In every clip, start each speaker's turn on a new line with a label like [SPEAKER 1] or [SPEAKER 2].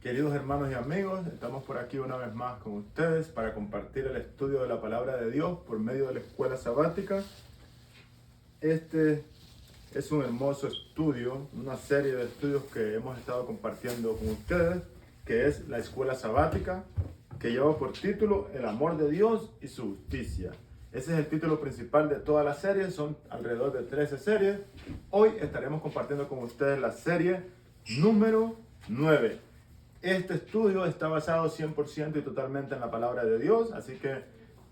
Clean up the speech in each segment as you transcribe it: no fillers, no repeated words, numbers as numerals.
[SPEAKER 1] Queridos hermanos y amigos, estamos por aquí una vez más con ustedes para compartir el estudio de la Palabra de Dios por medio de la Escuela Sabática. Este es un hermoso estudio, una serie de estudios que hemos estado compartiendo con ustedes, que es la Escuela Sabática, que lleva por título El amor de Dios y su justicia. Ese es el título principal de toda la serie, son alrededor de 13 series. Hoy estaremos compartiendo con ustedes la serie número 9. Este estudio está basado 100% y totalmente en la palabra de Dios, así que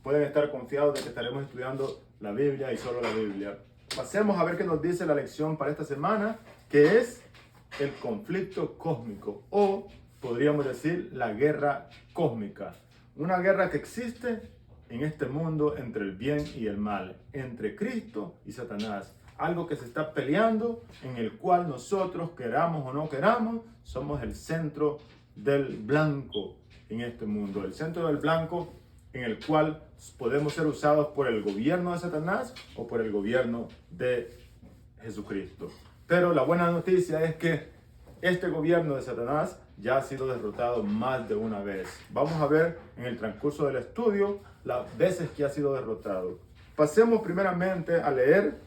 [SPEAKER 1] pueden estar confiados de que estaremos estudiando la Biblia y solo la Biblia. Pasemos a ver qué nos dice la lección para esta semana, que es el conflicto cósmico, o podríamos decir la guerra cósmica. Una guerra que existe en este mundo entre el bien y el mal, entre Cristo y Satanás. Algo que se está peleando, en el cual nosotros, queramos o no queramos, somos el centro del blanco en este mundo. El centro del blanco en el cual podemos ser usados por el gobierno de Satanás o por el gobierno de Jesucristo. Pero la buena noticia es que este gobierno de Satanás ya ha sido derrotado más de una vez. Vamos a ver en el transcurso del estudio las veces que ha sido derrotado. Pasemos primeramente a leer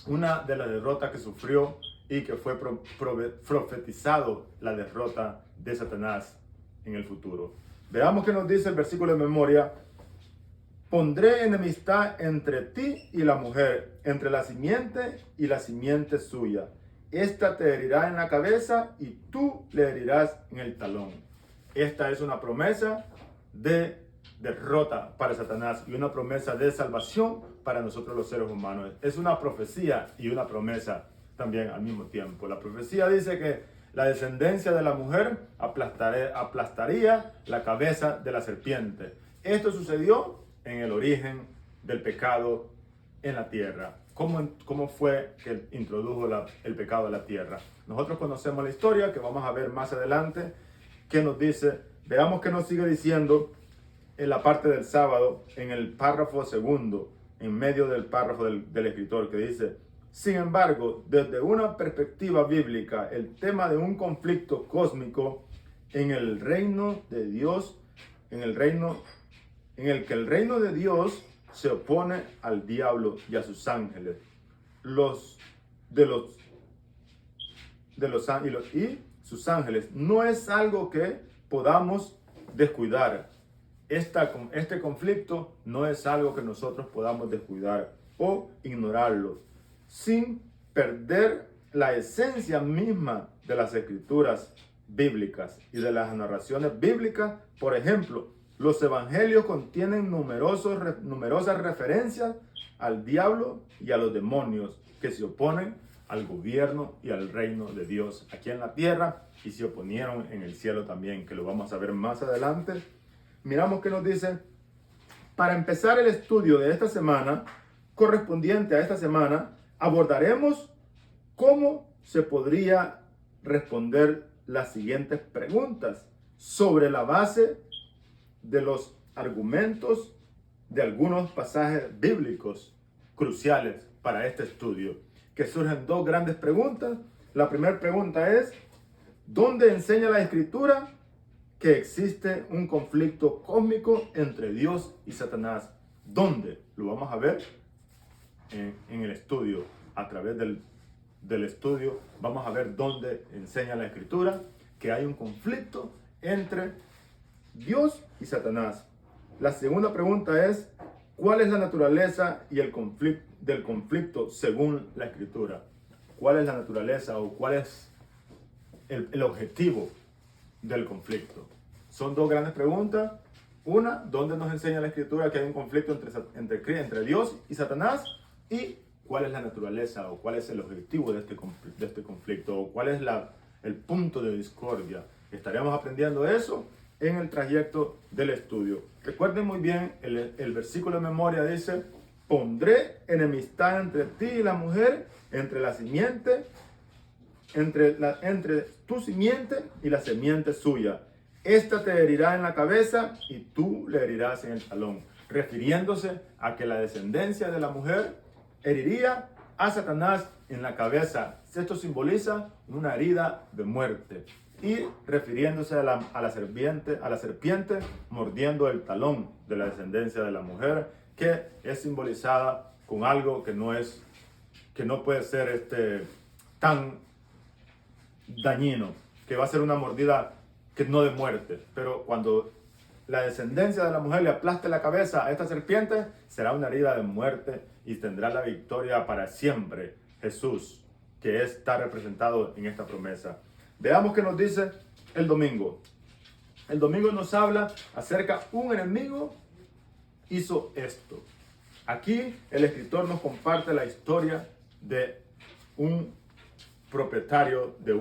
[SPEAKER 1] una de las derrotas que sufrió y que fue profetizado la derrota de Satanás en el futuro. Veamos qué nos dice el versículo de memoria. Pondré enemistad entre ti y la mujer, entre la simiente y la simiente suya. Esta te herirá en la cabeza y tú le herirás en el talón. Esta es una promesa de derrota para Satanás y una promesa de salvación para nosotros los seres humanos. Es una profecía y una promesa también al mismo tiempo. La profecía dice que la descendencia de la mujer aplastaría la cabeza de la serpiente. Esto sucedió en el origen del pecado en la tierra. ¿Cómo fue que introdujo el pecado a la tierra? Nosotros conocemos la historia que vamos a ver más adelante. ¿Qué nos dice? Veamos qué nos sigue diciendo en la parte del sábado, en el párrafo segundo, en medio del párrafo del escritor, que dice: sin embargo, desde una perspectiva bíblica, el tema de un conflicto cósmico en el reino de Dios, en el que el reino de Dios se opone al diablo y a sus ángeles, y sus ángeles, no es algo que podamos descuidar. Este conflicto no es algo que nosotros podamos descuidar o ignorarlo, sin perder la esencia misma de las escrituras bíblicas y de las narraciones bíblicas. Por ejemplo, los evangelios contienen numerosas referencias al diablo y a los demonios que se oponen al gobierno y al reino de Dios aquí en la tierra y se oponieron en el cielo también, que lo vamos a ver más adelante. Miramos qué nos dice. Para empezar el estudio de esta semana, correspondiente a esta semana, abordaremos cómo se podría responder las siguientes preguntas sobre la base de los argumentos de algunos pasajes bíblicos cruciales para este estudio, que surgen dos grandes preguntas. La primera pregunta es: ¿dónde enseña la Escritura que existe un conflicto cósmico entre Dios y Satanás? ¿Dónde? Lo vamos a ver en el estudio. A través del estudio vamos a ver dónde enseña la Escritura que hay un conflicto entre Dios y Satanás. La segunda pregunta es: ¿cuál es la naturaleza y el del conflicto según la Escritura? ¿Cuál es la naturaleza o cuál es el objetivo del conflicto? Son dos grandes preguntas. Una, ¿dónde nos enseña la Escritura que hay un conflicto entre Dios y Satanás? Y ¿cuál es la naturaleza o cuál es el objetivo de este conflicto? ¿O cuál es el punto de discordia? Estaremos aprendiendo eso en el trayecto del estudio. Recuerden muy bien, el versículo de memoria dice: pondré enemistad entre ti y la mujer, entre la simiente, entre tu simiente y la simiente suya. Esta te herirá en la cabeza y tú le herirás en el talón. Refiriéndose a que la descendencia de la mujer heriría a Satanás en la cabeza. Esto simboliza una herida de muerte. y refiriéndose a la serpiente mordiendo el talón de la descendencia de la mujer, que es simbolizada con algo que no puede ser tan dañino, que va a ser una mordida que no de muerte, pero cuando la descendencia de la mujer le aplaste la cabeza a esta serpiente, será una herida de muerte y tendrá la victoria para siempre Jesús, que está representado en esta promesa. Veamos qué nos dice el domingo. El domingo nos habla acerca de un enemigo hizo esto. Aquí el escritor nos comparte la historia de un propietario de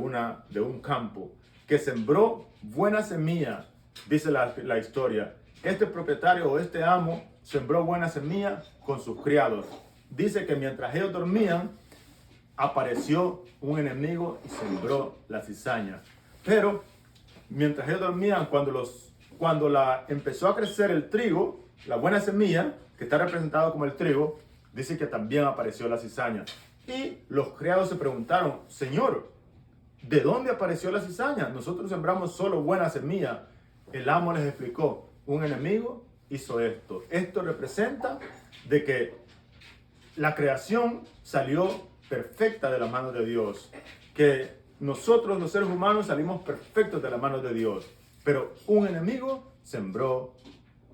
[SPEAKER 1] un campo que sembró buena semilla, dice la historia. Este propietario o este amo sembró buena semilla con sus criados. Dice que mientras ellos dormían, apareció un enemigo y sembró la cizaña. Pero mientras ellos dormían, cuando empezó a crecer el trigo, la buena semilla, que está representado como el trigo, dice que también apareció la cizaña. Y los criados se preguntaron: Señor, ¿de dónde apareció la cizaña? Nosotros sembramos solo buena semilla. El amo les explicó: un enemigo hizo esto. Esto representa de que la creación salió perfecta de las manos de Dios, que nosotros los seres humanos salimos perfectos de las manos de Dios, pero un enemigo sembró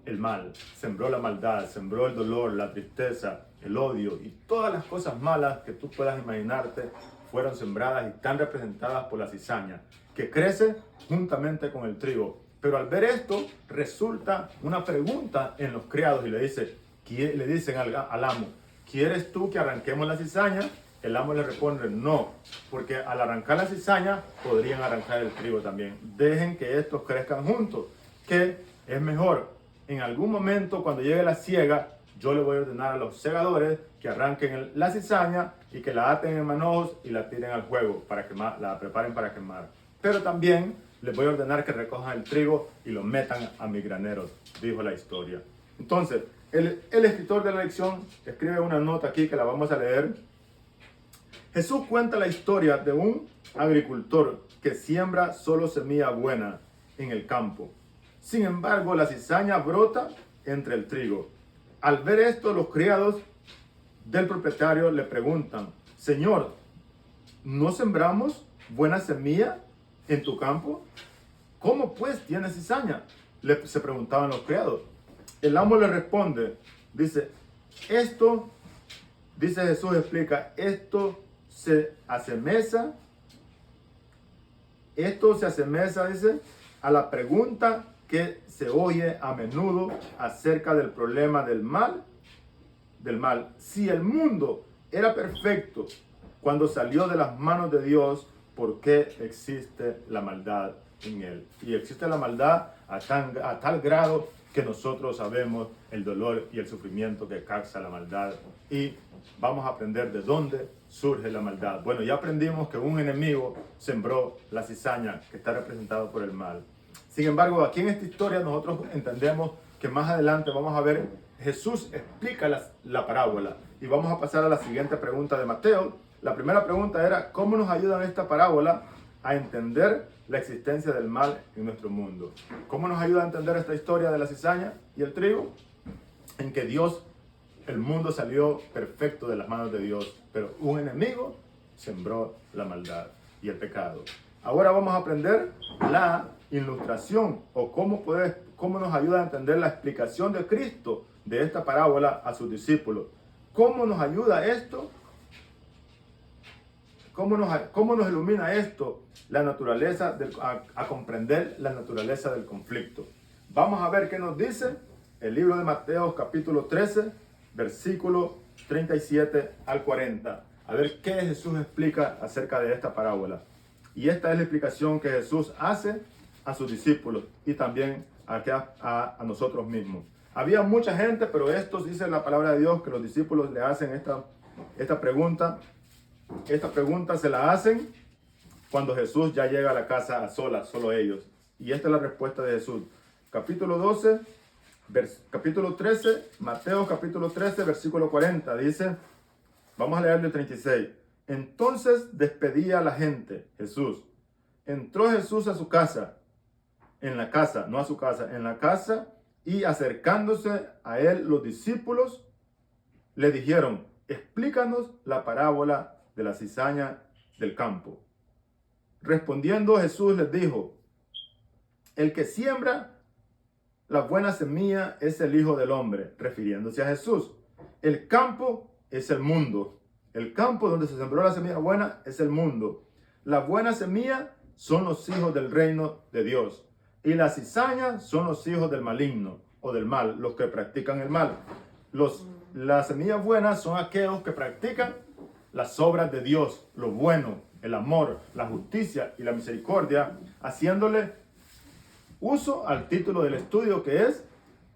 [SPEAKER 1] el mal, sembró la maldad, sembró el dolor, la tristeza, el odio y todas las cosas malas que tú puedas imaginarte fueron sembradas y están representadas por la cizaña, que crece juntamente con el trigo. Pero al ver esto, resulta una pregunta en los criados y le dicen al amo: ¿quieres tú que arranquemos la cizaña? El amo le responde: no, porque al arrancar la cizaña podrían arrancar el trigo también. Dejen que estos crezcan juntos, que es mejor. En algún momento, cuando llegue la siega, yo le voy a ordenar a los segadores que arranquen la cizaña y que la aten en manojos y la tiren al fuego para quemar, la preparen para quemar. Pero también les voy a ordenar que recojan el trigo y lo metan a mis graneros, dijo la historia. Entonces, el escritor de la lección escribe una nota aquí que la vamos a leer. Jesús cuenta la historia de un agricultor que siembra solo semilla buena en el campo. Sin embargo, la cizaña brota entre el trigo. Al ver esto, los criados del propietario le preguntan: Señor, ¿no sembramos buena semilla en tu campo? ¿Cómo pues tienes cizaña? Se preguntaban los criados. El amo le responde, dice Jesús explica: esto se asemeja, dice, a la pregunta que se oye a menudo acerca del problema del mal. Si el mundo era perfecto cuando salió de las manos de Dios, ¿por qué existe la maldad en él? Y existe la maldad a tal grado que nosotros sabemos el dolor y el sufrimiento que causa la maldad. Y vamos a aprender de dónde surge la maldad. Bueno, ya aprendimos que un enemigo sembró la cizaña, que está representado por el mal. Sin embargo, aquí en esta historia nosotros entendemos que más adelante vamos a ver, Jesús explica la parábola. Y vamos a pasar a la siguiente pregunta de Mateo. La primera pregunta era: ¿cómo nos ayuda esta parábola a entender la existencia del mal en nuestro mundo? ¿Cómo nos ayuda a entender esta historia de la cizaña y el trigo? En que el mundo salió perfecto de las manos de Dios, pero un enemigo sembró la maldad y el pecado. Ahora vamos a aprender la ilustración o cómo nos ayuda a entender la explicación de Cristo de esta parábola a sus discípulos. ¿Cómo nos ayuda esto? ¿Cómo nos ilumina esto la naturaleza a comprender la naturaleza del conflicto? Vamos a ver qué nos dice el libro de Mateo capítulo 13, versículo 37 al 40. A ver qué Jesús explica acerca de esta parábola. Y esta es la explicación que Jesús hace a sus discípulos y también a nosotros mismos. Había mucha gente, pero esto dice la palabra de Dios que los discípulos le hacen esta pregunta. Esta pregunta se la hacen cuando Jesús ya llega a la casa a solas, solo ellos. Y esta es la respuesta de Jesús. Capítulo 13, Mateo capítulo 13, versículo 40, dice, vamos a leer el 36. Entonces despedía a la gente, Jesús, entró Jesús a su casa, en la casa, no a su casa, en la casa, y acercándose a él los discípulos le dijeron, explícanos la parábola de la cizaña del campo. Respondiendo Jesús les dijo, el que siembra la buena semilla es el Hijo del Hombre, refiriéndose a Jesús. El campo es el mundo. El campo donde se sembró la semilla buena es el mundo. La buena semilla son los hijos del reino de Dios. Y la cizaña son los hijos del maligno o del mal, los que practican el mal. Las semillas buenas son aquellos que practican las obras de Dios, lo bueno, el amor, la justicia y la misericordia, haciéndole uso al título del estudio que es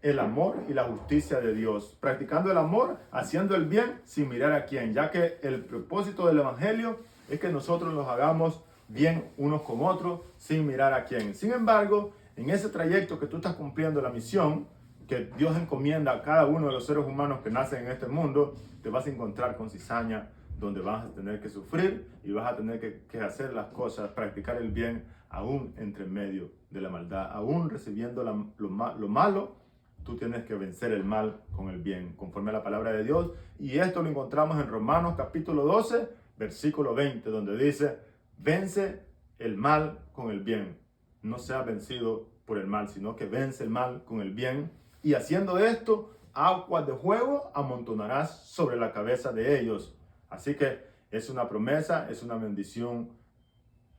[SPEAKER 1] el amor y la justicia de Dios. Practicando el amor, haciendo el bien sin mirar a quién, ya que el propósito del evangelio es que nosotros nos hagamos bien unos con otros sin mirar a quién. Sin embargo, en ese trayecto que tú estás cumpliendo la misión que Dios encomienda a cada uno de los seres humanos que nacen en este mundo, te vas a encontrar con cizaña, donde vas a tener que sufrir y vas a tener que hacer las cosas, practicar el bien aún entre medio de la maldad, aún recibiendo lo malo. Tú tienes que vencer el mal con el bien, conforme a la palabra de Dios. Y esto lo encontramos en Romanos capítulo 12, versículo 20, donde dice, vence el mal con el bien. No seas vencido por el mal, sino que vence el mal con el bien. Y haciendo esto, aguas de fuego amontonarás sobre la cabeza de ellos. Así que es una promesa, es una bendición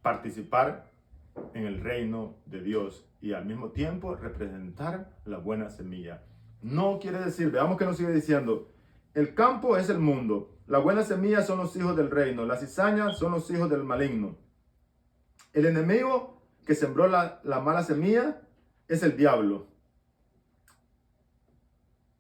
[SPEAKER 1] participar en el reino de Dios y al mismo tiempo representar la buena semilla. No quiere decir, veamos que nos sigue diciendo, el campo es el mundo, la buena semilla son los hijos del reino, la cizaña son los hijos del maligno. El enemigo que sembró la mala semilla es el diablo.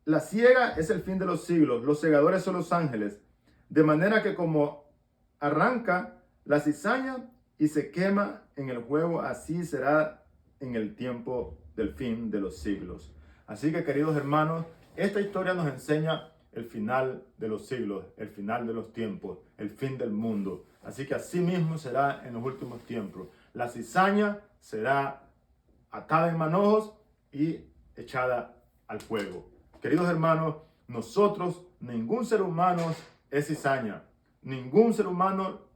[SPEAKER 1] La siega es el fin de los siglos, los segadores son los ángeles, de manera que como arranca la cizaña y se quema en el fuego, así será en el tiempo del fin de los siglos. Así que, queridos hermanos, esta historia nos enseña el final de los siglos, el final de los tiempos, el fin del mundo. Así que así mismo será en los últimos tiempos. La cizaña será atada en manojos y echada al fuego. Queridos hermanos, nosotros, ningún ser humano es cizaña. Ningún ser humano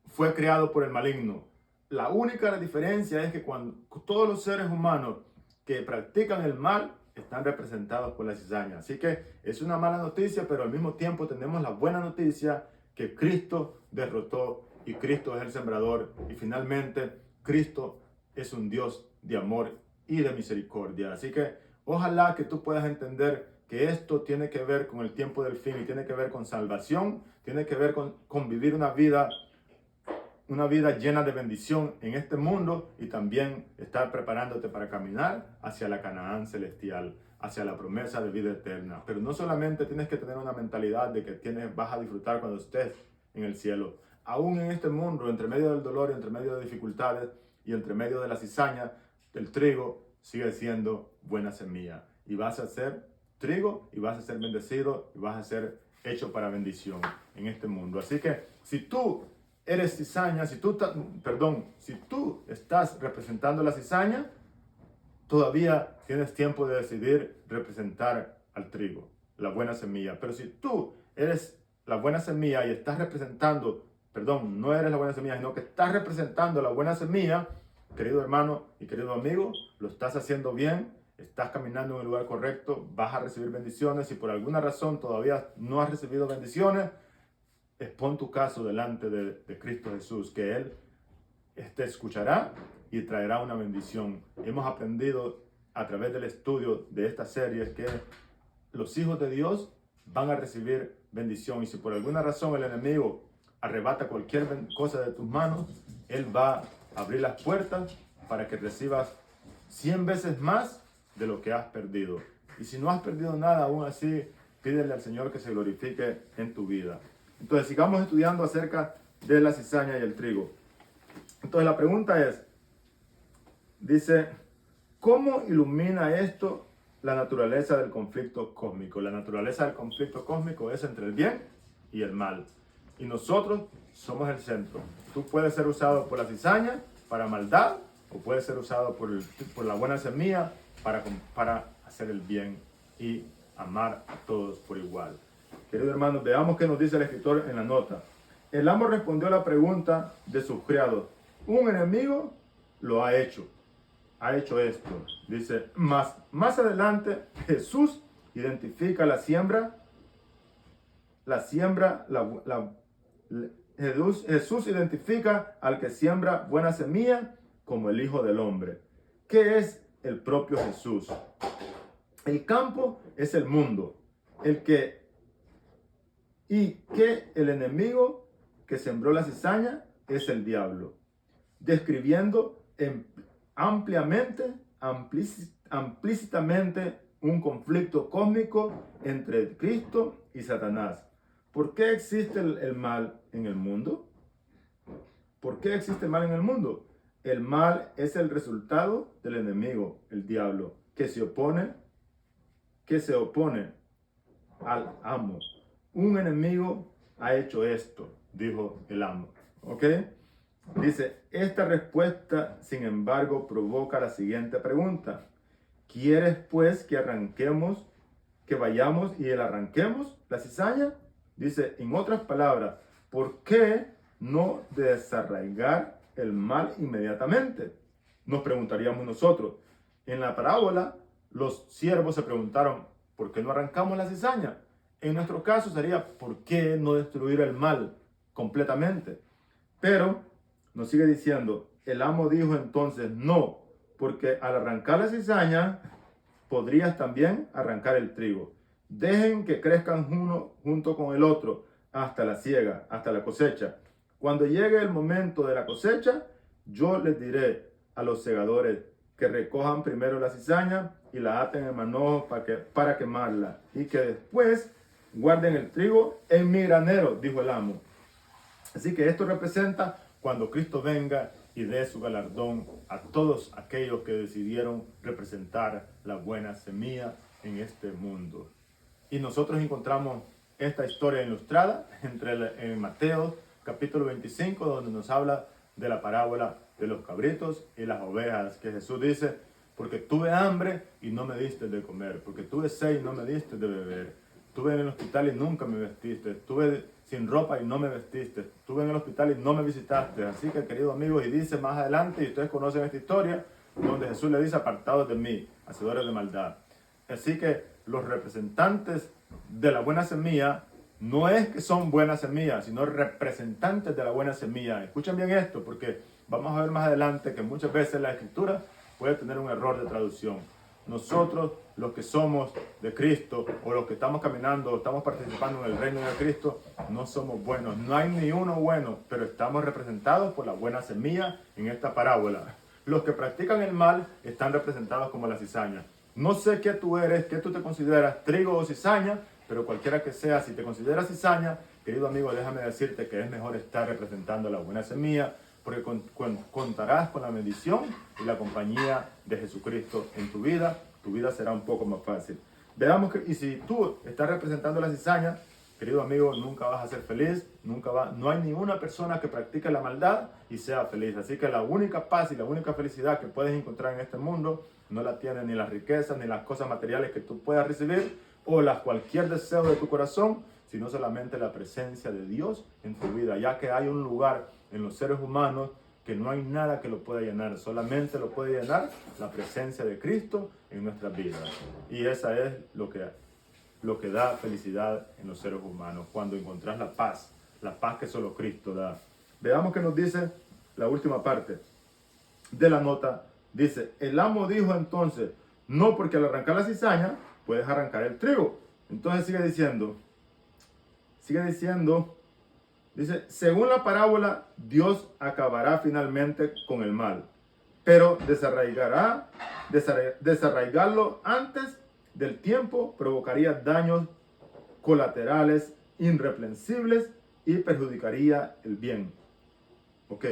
[SPEAKER 1] fue creado por el maligno. La única diferencia es que cuando todos los seres humanos que practican el mal están representados por la cizaña. Así que es una mala noticia, pero al mismo tiempo tenemos la buena noticia que Cristo derrotó y Cristo es el sembrador. Y finalmente, Cristo es un Dios de amor y de misericordia. Así que ojalá que tú puedas entender que esto tiene que ver con el tiempo del fin y tiene que ver con salvación, tiene que ver con vivir una vida llena de bendición en este mundo y también estar preparándote para caminar hacia la Canaán celestial, hacia la promesa de vida eterna. Pero no solamente tienes que tener una mentalidad de que vas a disfrutar cuando estés en el cielo. Aún en este mundo, entre medio del dolor, entre medio de dificultades y entre medio de la cizaña, el trigo sigue siendo buena semilla. Y vas a ser trigo y vas a ser bendecido y vas a ser hecho para bendición en este mundo. Así que si tú eres cizaña, si tú estás representando la cizaña, todavía tienes tiempo de decidir representar al trigo, la buena semilla. Pero si tú eres la buena semilla y estás representando, no eres la buena semilla, sino que estás representando la buena semilla, querido hermano y querido amigo, lo estás haciendo bien, estás caminando en el lugar correcto, vas a recibir bendiciones. Si por alguna razón todavía no has recibido bendiciones, expon tu caso delante de Cristo Jesús, que Él te escuchará y traerá una bendición. Hemos aprendido a través del estudio de esta serie que los hijos de Dios van a recibir bendición. Y si por alguna razón el enemigo arrebata cualquier cosa de tus manos, Él va a abrir las puertas para que recibas 100 veces más de lo que has perdido. Y si no has perdido nada, aún así, pídele al Señor que se glorifique en tu vida. Entonces, sigamos estudiando acerca de la cizaña y el trigo. Entonces, la pregunta es, dice, ¿cómo ilumina esto la naturaleza del conflicto cósmico? La naturaleza del conflicto cósmico es entre el bien y el mal. y nosotros somos el centro. Tú puedes ser usado por la cizaña para maldad o puedes ser usado por la buena semilla para hacer el bien y amar a todos por igual. Queridos hermanos, veamos qué nos dice el escritor en la nota. El amo respondió a la pregunta de sus criados. Un enemigo lo ha hecho esto. Dice, más adelante Jesús identifica la siembra. Jesús identifica al que siembra buena semilla como el Hijo del Hombre. ¿Qué es el propio Jesús? El campo es el mundo. El enemigo que sembró la cizaña es el diablo. Describiendo implícitamente un conflicto cósmico entre Cristo y Satanás. ¿Por qué existe el mal en el mundo? ¿Por qué existe el mal en el mundo? El mal es el resultado del enemigo, el diablo, que se opone al amo. Un enemigo ha hecho esto, dijo el amo. ¿Ok? Dice, esta respuesta, sin embargo, provoca la siguiente pregunta. ¿Quieres pues que vayamos y arranquemos la cizaña? Dice, en otras palabras, ¿por qué no desarraigar el mal inmediatamente? Nos preguntaríamos nosotros. En la parábola, los siervos se preguntaron, ¿por qué no arrancamos la cizaña? En nuestro caso sería, ¿por qué no destruir el mal completamente? Pero nos sigue diciendo, el amo dijo entonces, no, porque al arrancar la cizaña, podrías también arrancar el trigo. Dejen que crezcan uno junto con el otro hasta la siega, hasta la cosecha. Cuando llegue el momento de la cosecha, yo les diré a los segadores que recojan primero la cizaña y la aten en manojo para quemarla, y que después guarden el trigo en mi granero, dijo el amo. Así que esto representa cuando Cristo venga y dé su galardón a todos aquellos que decidieron representar la buena semilla en este mundo. Y nosotros encontramos esta historia ilustrada en Mateo capítulo 25, donde nos habla de la parábola de los cabritos y las ovejas, que Jesús dice, porque tuve hambre y no me diste de comer, porque tuve sed y no me diste de beber, estuve en el hospital y nunca me vestiste, estuve sin ropa y no me vestiste, estuve en el hospital y no me visitaste. Así que, queridos amigos, y dice más adelante, y ustedes conocen esta historia, donde Jesús le dice, apartados de mí, hacedores de maldad. Así que los representantes de la buena semilla no es que son buenas semillas, sino representantes de la buena semilla. Escuchen bien esto, porque vamos a ver más adelante que muchas veces la escritura puede tener un error de traducción. Nosotros, los que somos de Cristo, o los que estamos caminando, o estamos participando en el reino de Cristo, no somos buenos. No hay ni uno bueno, pero estamos representados por la buena semilla en esta parábola. Los que practican el mal están representados como la cizaña. No sé qué tú eres, qué tú te consideras, trigo o cizaña, pero cualquiera que sea, si te consideras cizaña, querido amigo, déjame decirte que es mejor estar representando la buena semilla, porque contarás con la bendición y la compañía de Jesucristo en tu vida será un poco más fácil. Veamos y si tú estás representando la cizaña, querido amigo, nunca vas a ser feliz, no hay ninguna persona que practique la maldad y sea feliz. Así que la única paz y la única felicidad que puedes encontrar en este mundo no la tienen ni las riquezas, ni las cosas materiales que tú puedas recibir, o cualquier deseo de tu corazón, sino solamente la presencia de Dios en tu vida, ya que hay un lugar en los seres humanos que no hay nada que lo pueda llenar, solamente lo puede llenar la presencia de Cristo en nuestras vidas. Y esa es lo que da felicidad en los seres humanos, cuando encontrás la paz que solo Cristo da. Veamos qué nos dice la última parte de la nota. Dice, el amo dijo entonces, no, porque al arrancar la cizaña puedes arrancar el trigo. Entonces sigue diciendo, dice, según la parábola, Dios acabará finalmente con el mal, pero desarraigarlo antes del tiempo provocaría daños colaterales irreprensibles y perjudicaría el bien. Ok,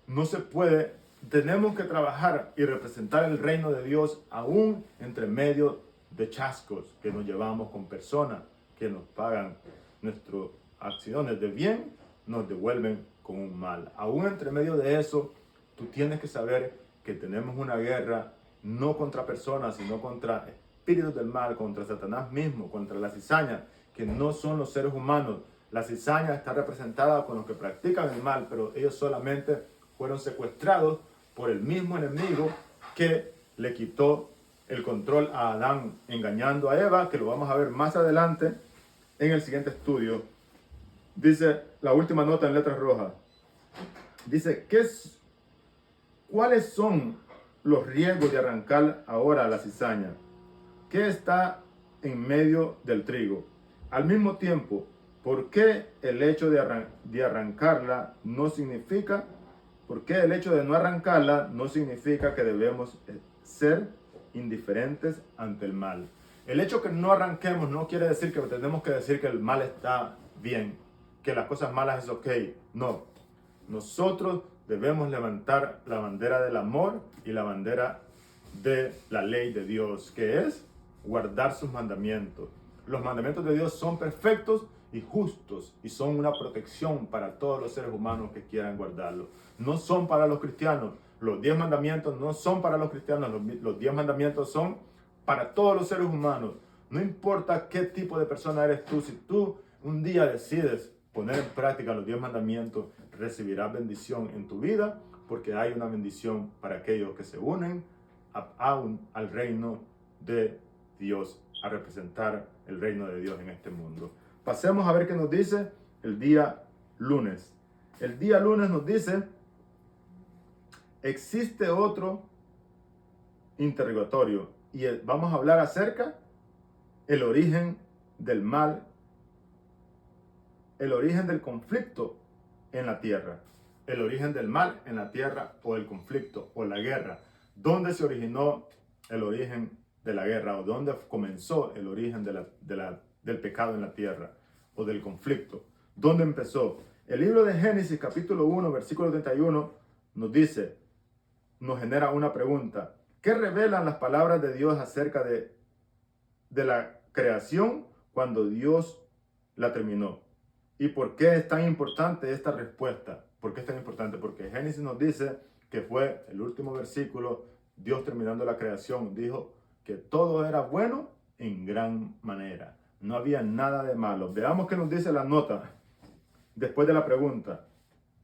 [SPEAKER 1] no se puede, tenemos que trabajar y representar el reino de Dios aún entre medio de chascos que nos llevamos con personas que nos pagan nuestras acciones de bien nos devuelven con un mal. Aún entre medio de eso, tú tienes que saber que tenemos una guerra no contra personas, sino contra espíritus del mal, contra Satanás mismo, contra la cizaña, que no son los seres humanos. La cizaña está representada con los que practican el mal, pero ellos solamente fueron secuestrados por el mismo enemigo que le quitó el control a Adán, engañando a Eva, que lo vamos a ver más adelante en el siguiente estudio. Dice la última nota en letras rojas. Dice, ¿cuáles son los riesgos de arrancar ahora la cizaña? ¿Qué está en medio del trigo? Al mismo tiempo, ¿por qué el hecho de arrancarla no significa, por qué el hecho de no arrancarla no significa que debemos ser indiferentes ante el mal? El hecho que no arranquemos no quiere decir que tenemos que decir que el mal está bien, que las cosas malas es ok. No, nosotros debemos levantar la bandera del amor y la bandera de la ley de Dios, que es guardar sus mandamientos. Los mandamientos de Dios son perfectos y justos y son una protección para todos los seres humanos que quieran guardarlos. No son para los cristianos. Los 10 mandamientos no son para los cristianos. Los 10 mandamientos son para todos los seres humanos. No importa qué tipo de persona eres tú, si tú un día decides poner en práctica los 10 mandamientos, recibirás bendición en tu vida, porque hay una bendición para aquellos que se unen al reino de Dios, a representar el reino de Dios en este mundo. Pasemos a ver qué nos dice el día lunes. El día lunes nos dice, existe otro interrogatorio y vamos a hablar acerca del origen del mal, el origen del conflicto en la tierra, el origen del mal en la tierra o el conflicto o la guerra. ¿Dónde se originó el origen de la guerra o dónde comenzó el origen del pecado en la tierra o del conflicto? ¿Dónde empezó? El libro de Génesis capítulo 1 versículo 31 nos dice, nos genera una pregunta. ¿Qué revelan las palabras de Dios acerca de la creación cuando Dios la terminó? ¿Y por qué es tan importante esta respuesta? ¿Por qué es tan importante? Porque Génesis nos dice que fue el último versículo, Dios terminando la creación, dijo que todo era bueno en gran manera. No había nada de malo. Veamos qué nos dice la nota después de la pregunta.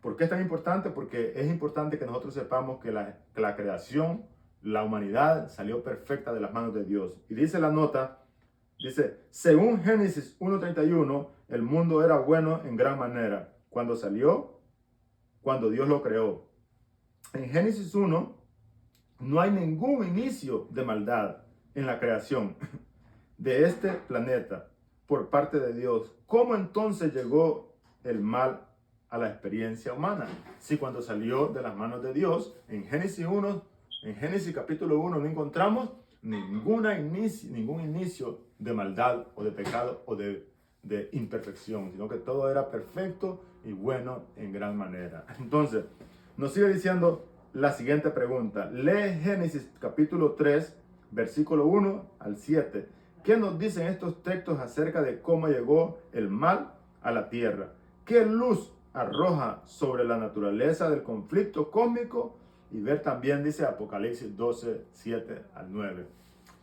[SPEAKER 1] ¿Por qué es tan importante? Porque es importante que nosotros sepamos que la creación, la humanidad salió perfecta de las manos de Dios. Y dice la nota, dice, según Génesis 1:31, el mundo era bueno en gran manera cuando Dios lo creó. En Génesis 1 no hay ningún inicio de maldad en la creación de este planeta por parte de Dios. ¿Cómo entonces llegó el mal a la experiencia humana? Si cuando salió de las manos de Dios, en Génesis capítulo 1 no encontramos ningún inicio de maldad o de pecado o de imperfección, sino que todo era perfecto y bueno en gran manera. Entonces, nos sigue diciendo la siguiente pregunta. Lee Génesis capítulo 3, versículo 1 al 7. ¿Qué nos dicen estos textos acerca de cómo llegó el mal a la tierra? ¿Qué luz arroja sobre la naturaleza del conflicto cósmico? Y ver también, dice Apocalipsis 12, 7 al 9.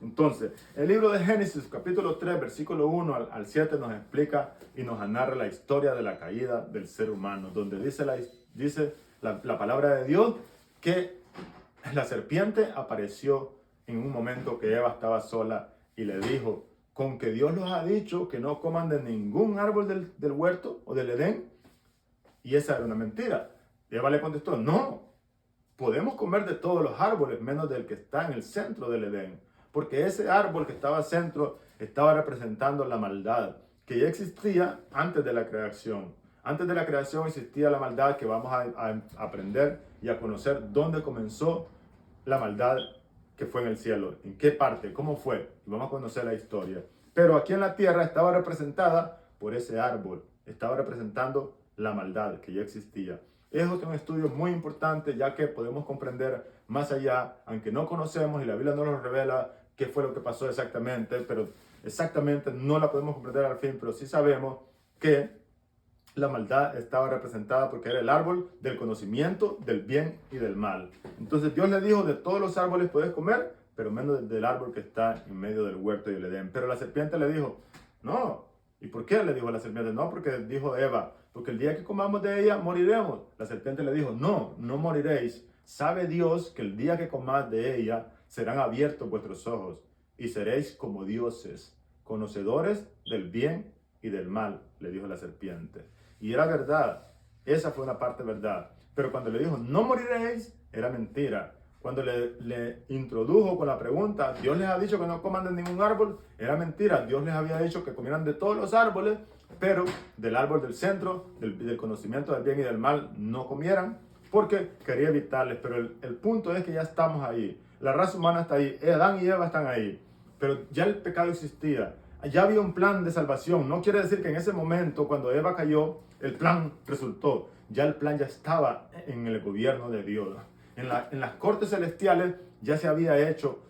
[SPEAKER 1] Entonces, el libro de Génesis, capítulo 3, versículo 1 al 7, nos explica y nos narra la historia de la caída del ser humano, donde dice la palabra de Dios que la serpiente apareció en un momento que Eva estaba sola y le dijo, con que Dios los ha dicho que no coman de ningún árbol del huerto o del Edén, y esa era una mentira. Eva le contestó, no, podemos comer de todos los árboles, menos del que está en el centro del Edén, porque ese árbol que estaba al centro estaba representando la maldad, que ya existía antes de la creación. Antes de la creación existía la maldad, que vamos a aprender y a conocer dónde comenzó la maldad que fue en el cielo, en qué parte, cómo fue, y vamos a conocer la historia. Pero aquí en la tierra estaba representada por ese árbol, estaba representando la maldad que ya existía. Es un estudio muy importante, ya que podemos comprender más allá, aunque no conocemos y la Biblia no nos revela qué fue lo que pasó exactamente, pero exactamente no la podemos comprender al fin, pero sí sabemos que la maldad estaba representada porque era el árbol del conocimiento del bien y del mal. Entonces Dios le dijo, de todos los árboles puedes comer, pero menos del árbol que está en medio del huerto y el Edén. Pero la serpiente le dijo, no. ¿Y por qué le dijo la serpiente? No, porque dijo Eva, porque el día que comamos de ella moriremos. La serpiente le dijo, no, no moriréis. Sabe Dios que el día que comáis de ella serán abiertos vuestros ojos y seréis como dioses, conocedores del bien y del mal, le dijo la serpiente. Y era verdad, esa fue una parte verdad. Pero cuando le dijo, no moriréis, era mentira. Cuando le introdujo con la pregunta, Dios les ha dicho que no coman de ningún árbol, era mentira. Dios les había dicho que comieran de todos los árboles, pero del árbol del centro, del conocimiento del bien y del mal, no comieran, porque quería evitarles. Pero el punto es que ya estamos ahí. La raza humana está ahí. Adán y Eva están ahí. Pero ya el pecado existía. Ya había un plan de salvación. No quiere decir que en ese momento, cuando Eva cayó, el plan resultó. Ya el plan ya estaba en el gobierno de Dios. En las cortes celestiales ya se había hecho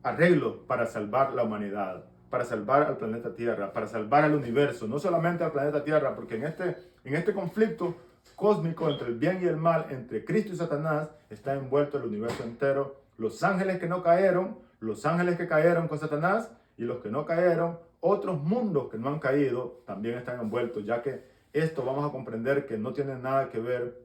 [SPEAKER 1] arreglos para salvar la humanidad, para salvar al planeta Tierra, para salvar al universo, no solamente al planeta Tierra, porque en este conflicto cósmico entre el bien y el mal, entre Cristo y Satanás, está envuelto el universo entero. Los ángeles que no cayeron, los ángeles que cayeron con Satanás y los que no cayeron, otros mundos que no han caído, también están envueltos, ya que esto vamos a comprender que no tiene nada que ver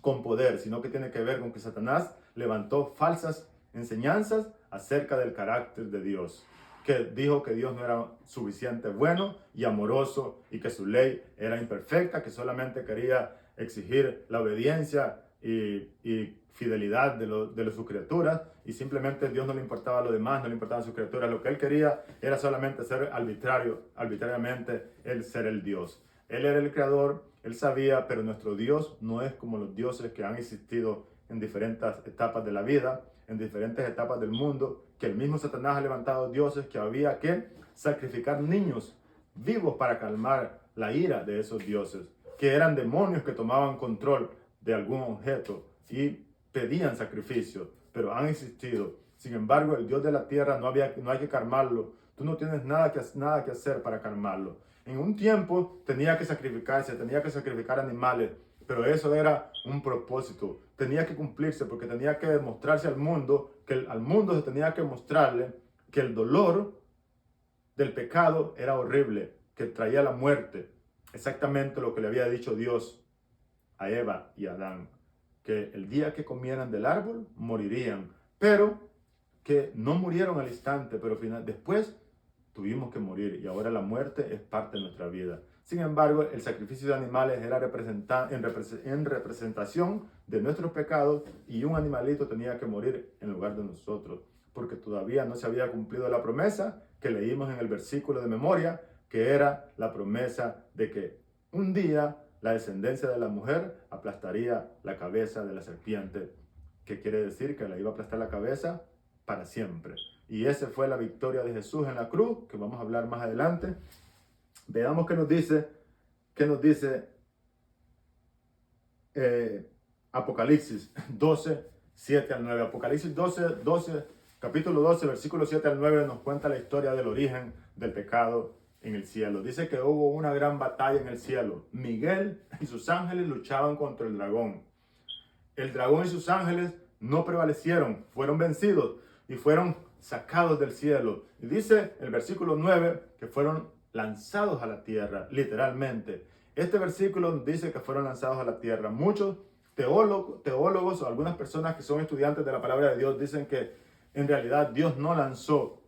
[SPEAKER 1] con poder, sino que tiene que ver con que Satanás levantó falsas enseñanzas acerca del carácter de Dios, que dijo que Dios no era suficiente bueno y amoroso y que su ley era imperfecta, que solamente quería exigir la obediencia y fidelidad de sus criaturas, y simplemente Dios no le importaba lo demás, no le importaban sus criaturas. Lo que él quería era solamente ser arbitrariamente él ser el Dios. Él era el creador, él sabía, pero nuestro Dios no es como los dioses que han existido en diferentes etapas de la vida, en diferentes etapas del mundo, que el mismo Satanás ha levantado dioses que había que sacrificar niños vivos para calmar la ira de esos dioses, que eran demonios que tomaban control de algún objeto y pedían sacrificio, pero han existido. Sin embargo, el Dios de la tierra no hay que calmarlo. Tú no tienes nada que hacer para calmarlo. En un tiempo tenía que sacrificarse, tenía que sacrificar animales, pero eso era un propósito. Tenía que cumplirse porque tenía que demostrarse al mundo, que al mundo se tenía que mostrarle que el dolor del pecado era horrible, que traía la muerte. Exactamente lo que le había dicho Dios a Eva y a Adán, que el día que comieran del árbol morirían, pero que no murieron al instante, pero después tuvimos que morir y ahora la muerte es parte de nuestra vida. Sin embargo, el sacrificio de animales era en representación de nuestros pecados, y un animalito tenía que morir en lugar de nosotros, porque todavía no se había cumplido la promesa que leímos en el versículo de memoria, que era la promesa de que un día la descendencia de la mujer aplastaría la cabeza de la serpiente, que quiere decir que la iba a aplastar la cabeza para siempre. Y esa fue la victoria de Jesús en la cruz, que vamos a hablar más adelante. Veamos qué nos dice Apocalipsis 12, 7 al 9. Apocalipsis 12, capítulo 12, versículo 7 al 9 nos cuenta la historia del origen del pecado en el cielo. Dice que hubo una gran batalla en el cielo. Miguel y sus ángeles luchaban contra el dragón. El dragón y sus ángeles no prevalecieron, fueron vencidos y fueron sacados del cielo. Y dice el versículo 9 que fueron lanzados a la tierra, literalmente. Este versículo dice que fueron lanzados a la tierra. Muchos teólogos o algunas personas que son estudiantes de la palabra de Dios dicen que en realidad Dios no lanzó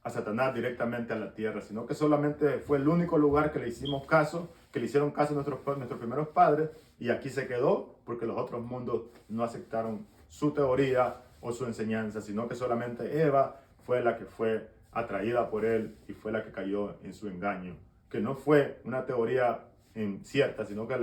[SPEAKER 1] a Satanás directamente a la tierra, sino que solamente fue el único lugar que le hicimos caso, que le hicieron caso nuestros primeros padres, y aquí se quedó porque los otros mundos no aceptaron su teoría o su enseñanza, sino que solamente Eva fue la que fue atraída por él y fue la que cayó en su engaño, que no fue una teoría cierta, sino que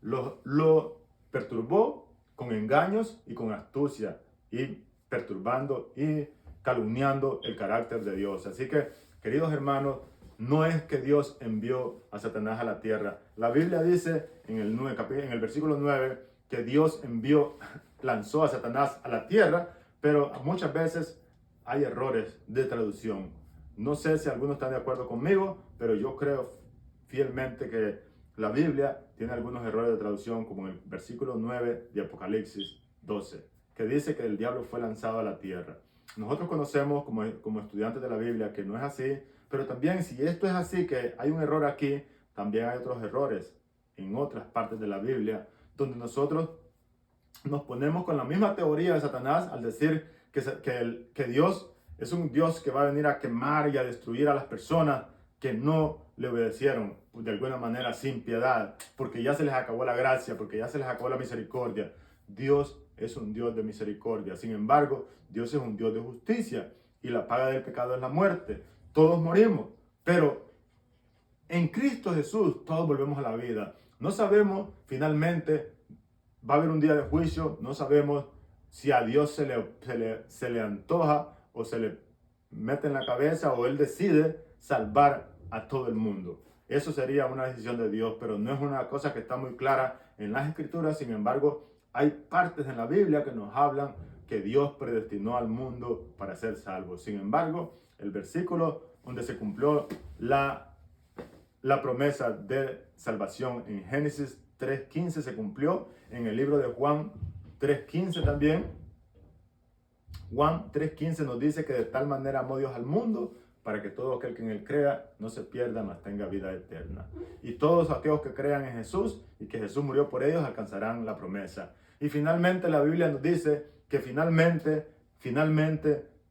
[SPEAKER 1] lo perturbó con engaños y con astucia, y perturbando y calumniando el carácter de Dios. Así que, queridos hermanos, no es que Dios envió a Satanás a la tierra. La Biblia dice en el versículo 9 que Dios lanzó a Satanás a la tierra, pero muchas veces hay errores de traducción. No sé si algunos están de acuerdo conmigo, pero yo creo fielmente que la Biblia tiene algunos errores de traducción, como en el versículo 9 de Apocalipsis 12, que dice que el diablo fue lanzado a la tierra. Nosotros conocemos como estudiantes de la Biblia que no es así, pero también si esto es así, que hay un error aquí, también hay otros errores en otras partes de la Biblia, donde nosotros nos ponemos con la misma teoría de Satanás al decir que Dios es un Dios que va a venir a quemar y a destruir a las personas que no le obedecieron de alguna manera sin piedad, porque ya se les acabó la gracia, porque ya se les acabó la misericordia. Dios es un Dios de misericordia. Sin embargo, Dios es un Dios de justicia y la paga del pecado es la muerte. Todos morimos, pero en Cristo Jesús todos volvemos a la vida. No sabemos finalmente, va a haber un día de juicio, no sabemos si a Dios se le antoja o se le mete en la cabeza o Él decide salvar a todo el mundo. Eso sería una decisión de Dios, pero no es una cosa que está muy clara en las Escrituras. Sin embargo, hay partes en la Biblia que nos hablan que Dios predestinó al mundo para ser salvo. Sin embargo, el versículo donde se cumplió la promesa de salvación en Génesis 3:15 se cumplió en el libro de Juan 3:15 también. Juan 3:15 nos dice que de tal manera amó Dios al mundo para que todo aquel que en él crea no se pierda, mas tenga vida eterna. Y todos aquellos que crean en Jesús y que Jesús murió por ellos alcanzarán la promesa. Y finalmente la Biblia nos dice que finalmente,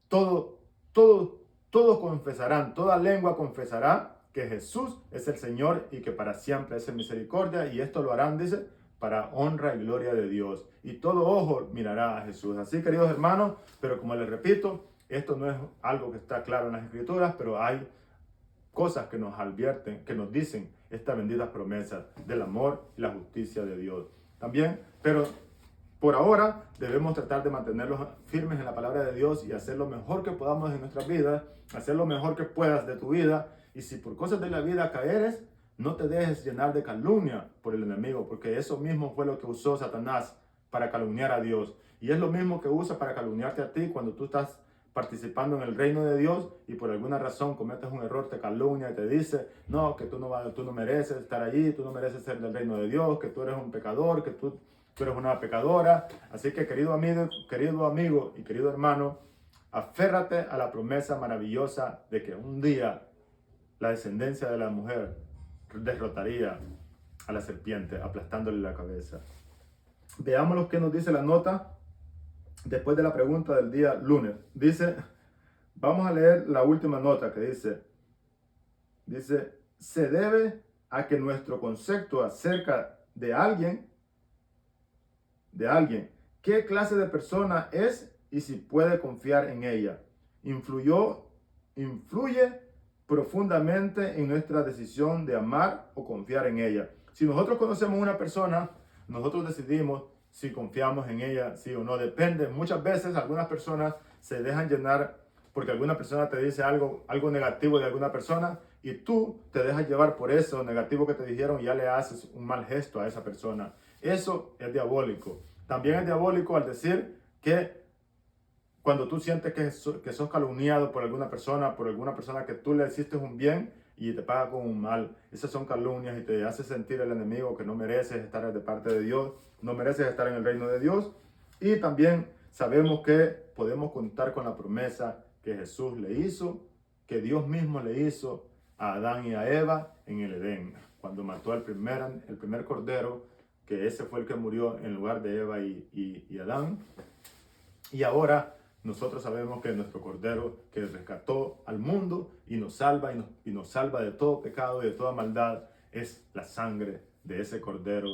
[SPEAKER 1] todos confesarán, toda lengua confesará que Jesús es el Señor y que para siempre es en misericordia, y esto lo harán, dice, para honra y gloria de Dios. Y todo ojo mirará a Jesús. Así, queridos hermanos, pero como les repito, esto no es algo que está claro en las Escrituras, pero hay cosas que nos advierten, que nos dicen estas benditas promesas del amor y la justicia de Dios. También, pero por ahora debemos tratar de mantenerlos firmes en la palabra de Dios y hacer lo mejor que podamos en nuestras vidas, hacer lo mejor que puedas de tu vida. Y si por cosas de la vida caeres, no te dejes llenar de calumnia por el enemigo, porque eso mismo fue lo que usó Satanás para calumniar a Dios. Y es lo mismo que usa para calumniarte a ti cuando tú estás participando en el reino de Dios y por alguna razón cometes un error, te calumnia y te dice, no, que tú no mereces estar allí, tú no mereces ser del reino de Dios, que tú eres un pecador, que tú eres una pecadora. Así que querido amigo y querido hermano, aférrate a la promesa maravillosa de que un día la descendencia de la mujer derrotaría a la serpiente, aplastándole la cabeza. Veamos lo que nos dice la nota después de la pregunta del día lunes. Dice, vamos a leer la última nota que dice, se debe a que nuestro concepto acerca de alguien, qué clase de persona es y si puede confiar en ella, influye profundamente en nuestra decisión de amar o confiar en ella. Si nosotros conocemos una persona, nosotros decidimos si confiamos en ella, sí o no. Depende. Muchas veces algunas personas se dejan llenar porque alguna persona te dice algo negativo de alguna persona y tú te dejas llevar por eso negativo que te dijeron y ya le haces un mal gesto a esa persona. Eso es diabólico. También es diabólico al decir que cuando tú sientes que sos calumniado por alguna persona que tú le hiciste un bien y te paga con un mal. Esas son calumnias y te hace sentir el enemigo que no mereces estar de parte de Dios, no mereces estar en el reino de Dios. Y también sabemos que podemos contar con la promesa que Jesús le hizo, que Dios mismo le hizo a Adán y a Eva en el Edén, cuando mató el primer cordero, que ese fue el que murió en lugar de Eva y Adán. Y ahora nosotros sabemos que nuestro Cordero que rescató al mundo y nos salva de todo pecado y de toda maldad es la sangre de ese Cordero,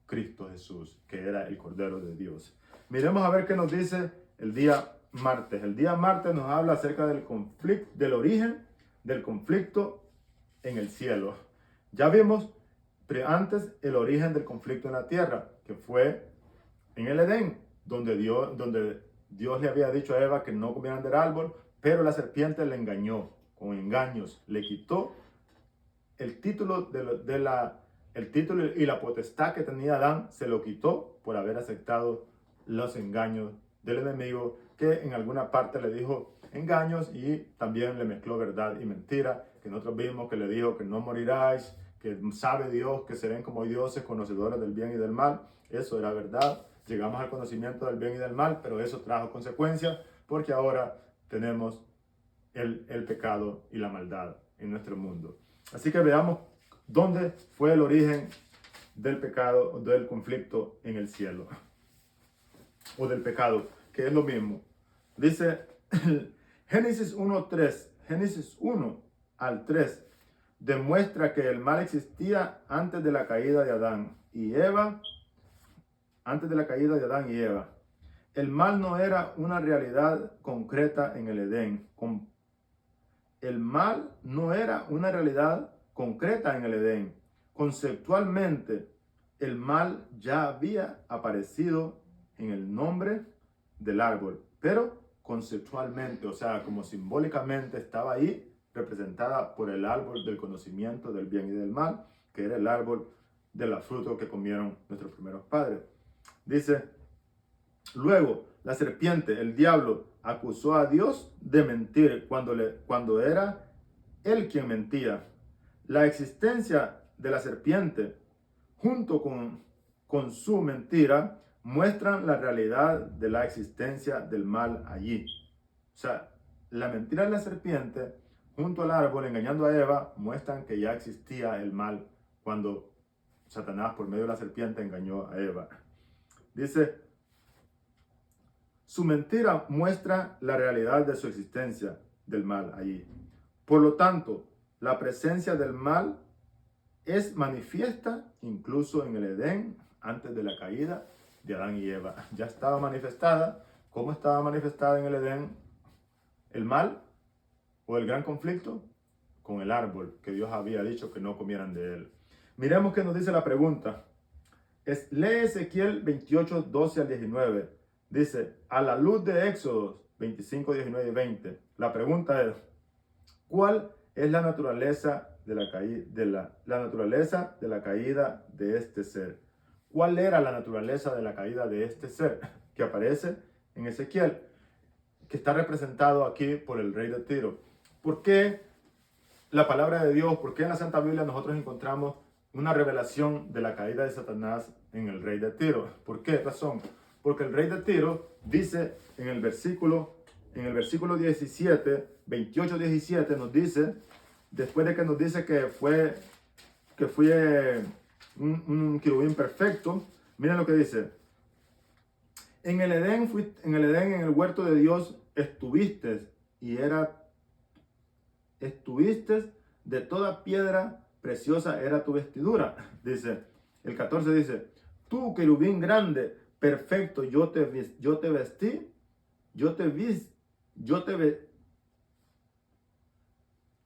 [SPEAKER 1] Cristo Jesús, que era el Cordero de Dios. Miremos a ver qué nos dice el día martes. El día martes nos habla acerca del conflicto, del origen del conflicto en el cielo. Ya vimos antes el origen del conflicto en la tierra, que fue en el Edén, donde Dios le había dicho a Eva que no comieran del árbol, pero la serpiente le engañó con engaños, le quitó el título el título y la potestad que tenía Adán, se lo quitó por haber aceptado los engaños del enemigo, que en alguna parte le dijo engaños y también le mezcló verdad y mentira, que nosotros vimos que le dijo que no moriráis, que sabe Dios, que serán como dioses, conocedores del bien y del mal. Eso era verdad. Llegamos al conocimiento del bien y del mal, pero eso trajo consecuencias porque ahora tenemos el pecado y la maldad en nuestro mundo. Así que veamos dónde fue el origen del pecado o del conflicto en el cielo. O del pecado, que es lo mismo. Dice Génesis 1:3, Génesis 1 al 3, demuestra que el mal existía antes de la caída de Adán y Eva. Antes de la caída de Adán y Eva. El mal no era una realidad concreta en el Edén. El mal no era una realidad concreta en el Edén. Conceptualmente, el mal ya había aparecido en el nombre del árbol, pero conceptualmente, o sea, como simbólicamente estaba ahí, representada por el árbol del conocimiento del bien y del mal, que era el árbol de la fruta que comieron nuestros primeros padres. Dice, luego la serpiente, el diablo, acusó a Dios de mentir cuando era él quien mentía. La existencia de la serpiente, junto con su mentira, muestran la realidad de la existencia del mal allí. O sea, la mentira de la serpiente, junto al árbol, engañando a Eva, muestran que ya existía el mal cuando Satanás, por medio de la serpiente, engañó a Eva. Dice, su mentira muestra la realidad de su existencia del mal allí. Por lo tanto, la presencia del mal es manifiesta incluso en el Edén antes de la caída de Adán y Eva. Ya estaba manifestada. ¿Cómo estaba manifestada en el Edén el mal o el gran conflicto? Con el árbol que Dios había dicho que no comieran de él. Miremos qué nos dice la pregunta. Lee Ezequiel 28, 12 al 19. Dice, a la luz de Éxodo 25, 19 y 20. La pregunta es, ¿cuál es la naturaleza de la naturaleza de la caída de este ser? ¿Cuál era la naturaleza de la caída de este ser que aparece en Ezequiel, que está representado aquí por el rey de Tiro? ¿Por qué la palabra de Dios, por qué en la Santa Biblia nosotros encontramos una revelación de la caída de Satanás en el rey de Tiro? ¿Por qué razón? Porque el rey de Tiro dice en el versículo 17, 28, 17, nos dice, después de que nos dice que fue un querubín perfecto, miren lo que dice. En el Edén, en el huerto de Dios, estuviste de toda piedra preciosa era tu vestidura. Dice, el 14 dice, tú querubín grande, perfecto, yo te vestí,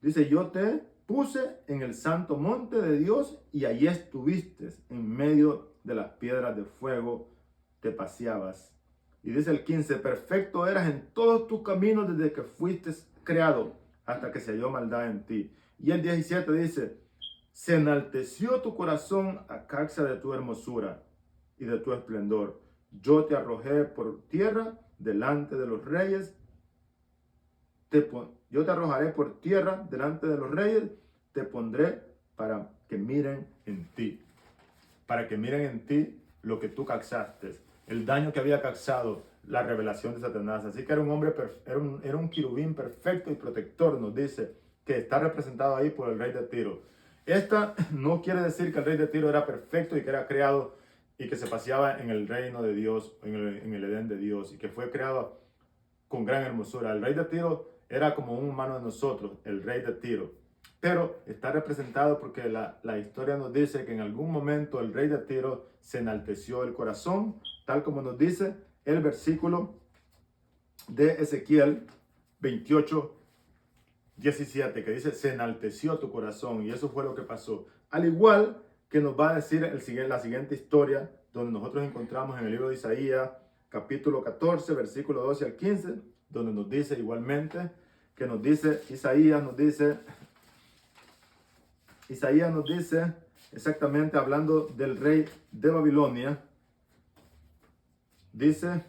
[SPEAKER 1] dice, yo te puse en el santo monte de Dios y allí estuviste, en medio de las piedras de fuego, te paseabas. Y dice el 15, perfecto eras en todos tus caminos desde que fuiste creado hasta que se halló maldad en ti. Y el 17 dice, se enalteció tu corazón a causa de tu hermosura y de tu esplendor. Yo te arrojé por tierra delante de los reyes. Yo te arrojaré por tierra delante de los reyes. Te pondré para que miren en ti. Para que miren en ti lo que tú causaste. El daño que había causado la revelación de Satanás. Así que era un hombre, era un querubín perfecto y protector, nos dice, que está representado ahí por el rey de Tiro. Esta no quiere decir que el rey de Tiro era perfecto y que era creado y que se paseaba en el reino de Dios, en el Edén de Dios, y que fue creado con gran hermosura. El rey de Tiro era como un humano de nosotros, el rey de Tiro. Pero está representado porque la historia nos dice que en algún momento el rey de Tiro se enalteció el corazón, tal como nos dice el versículo de Ezequiel 28, 17, que dice, se enalteció tu corazón, y eso fue lo que pasó. Al igual que nos va a decir la siguiente historia, donde nosotros encontramos en el libro de Isaías, capítulo 14, versículo 12 al 15, donde nos dice igualmente, que nos dice, Isaías nos dice exactamente hablando del rey de Babilonia, dice,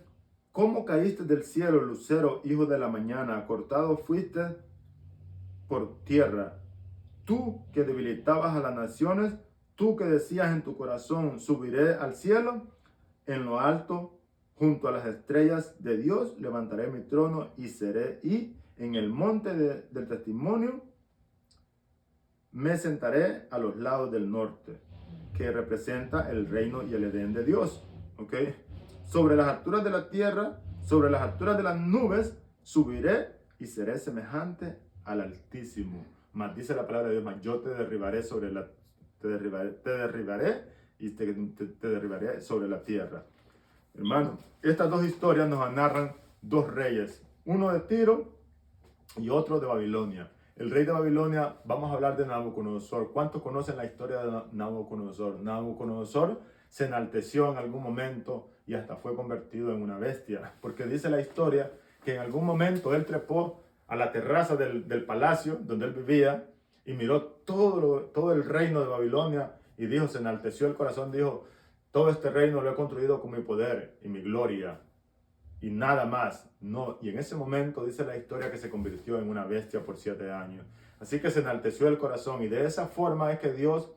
[SPEAKER 1] ¿cómo caíste del cielo, lucero, hijo de la mañana? Cortado fuiste por tierra tú que debilitabas a las naciones, tú que decías en tu corazón, subiré al cielo, en lo alto, junto a las estrellas de Dios, levantaré mi trono y seré, y en el monte del testimonio me sentaré a los lados del norte, que representa el reino y el Edén de Dios. ¿Ok? Sobre las alturas de la tierra, sobre las alturas de las nubes, subiré y seré semejante al Altísimo. Mas dice la palabra de Dios, mas yo te derribaré te derribaré y te derribaré sobre la tierra. Hermano, estas dos historias nos narran dos reyes, uno de Tiro y otro de Babilonia. El rey de Babilonia, vamos a hablar de Nabucodonosor. ¿Cuántos conocen la historia de Nabucodonosor? Nabucodonosor se enalteció en algún momento y hasta fue convertido en una bestia, porque dice la historia que en algún momento él trepó a la terraza del palacio donde él vivía y miró todo el reino de Babilonia y dijo, se enalteció el corazón, dijo, todo este reino lo he construido con mi poder y mi gloria y nada más. No, y en ese momento dice la historia que se convirtió en una bestia por 7 años. Así que se enalteció el corazón y de esa forma es que Dios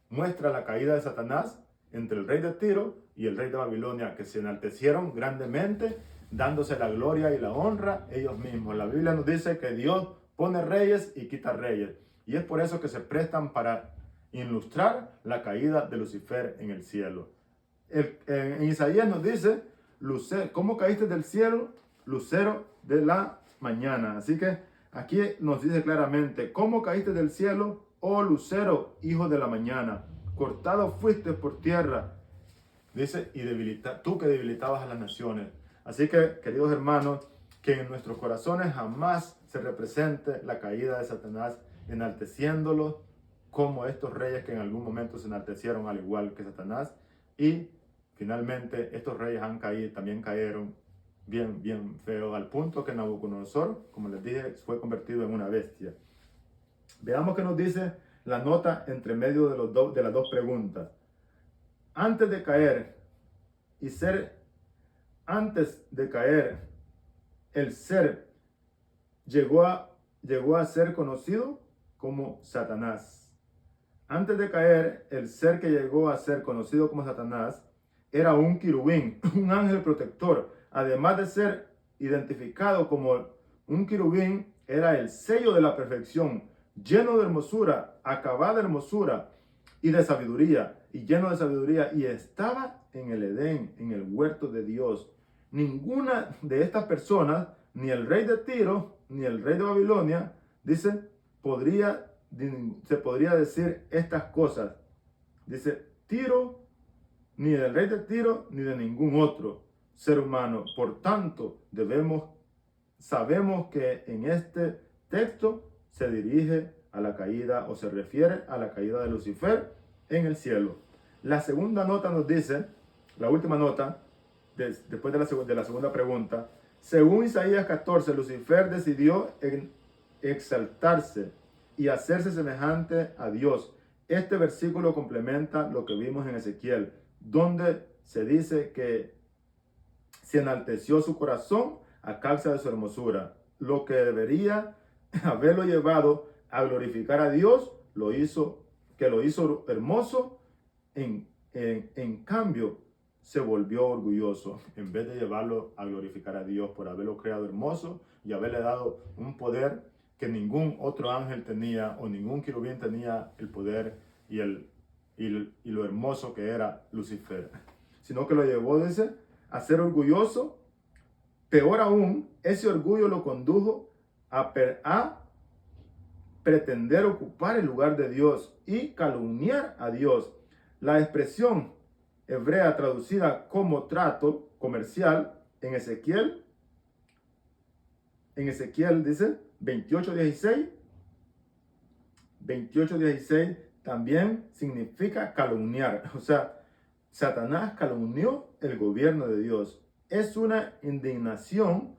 [SPEAKER 1] muestra la caída de Satanás entre el rey de Tiro y el rey de Babilonia, que se enaltecieron grandemente, dándose la gloria y la honra ellos mismos. La Biblia nos dice que Dios pone reyes y quita reyes. Y es por eso que se prestan para ilustrar la caída de Lucifer en el cielo. En Isaías nos dice, ¿cómo caíste del cielo? Lucero de la mañana. Así que aquí nos dice claramente, ¿cómo caíste del cielo, oh lucero, hijo de la mañana? Cortado fuiste por tierra. Dice, y tú que debilitabas a las naciones. Así que, queridos hermanos, que en nuestros corazones jamás se represente la caída de Satanás, enalteciéndolos como estos reyes que en algún momento se enaltecieron al igual que Satanás. Y finalmente estos reyes también cayeron bien feo, al punto que Nabucodonosor, como les dije, fue convertido en una bestia. Veamos qué nos dice la nota entre medio de las dos preguntas. Antes de caer, el ser llegó a ser conocido como Satanás. Antes de caer, el ser que llegó a ser conocido como Satanás era un querubín, un ángel protector. Además de ser identificado como un querubín, era el sello de la perfección, lleno de hermosura, acabada hermosura y de sabiduría, y lleno de sabiduría, y estaba en el Edén, en el huerto de Dios. Ninguna de estas personas, ni el rey de Tiro, ni el rey de Babilonia, dice, se podría decir estas cosas. Dice, Tiro, ni del rey de Tiro, ni de ningún otro ser humano. Por tanto, sabemos que en este texto se dirige a la caída o se refiere a la caída de Lucifer en el cielo. La segunda nota nos dice, la última nota, después de la segunda pregunta, según Isaías 14, Lucifer decidió exaltarse y hacerse semejante a Dios. Este versículo complementa lo que vimos en Ezequiel, donde se dice que se enalteció su corazón a causa de su hermosura. Lo que debería haberlo llevado a glorificar a Dios, lo hizo hermoso, en cambio se volvió orgulloso, en vez de llevarlo a glorificar a Dios por haberlo creado hermoso y haberle dado un poder que ningún otro ángel tenía o ningún querubín tenía el poder y lo hermoso que era Lucifer, sino que lo llevó, dice, a ser orgulloso. Peor aún, ese orgullo lo condujo a pretender ocupar el lugar de Dios y calumniar a Dios. La expresión hebrea traducida como trato comercial en Ezequiel dice 28:16 también significa calumniar. O sea, Satanás calumnió el gobierno de Dios. Es una indicación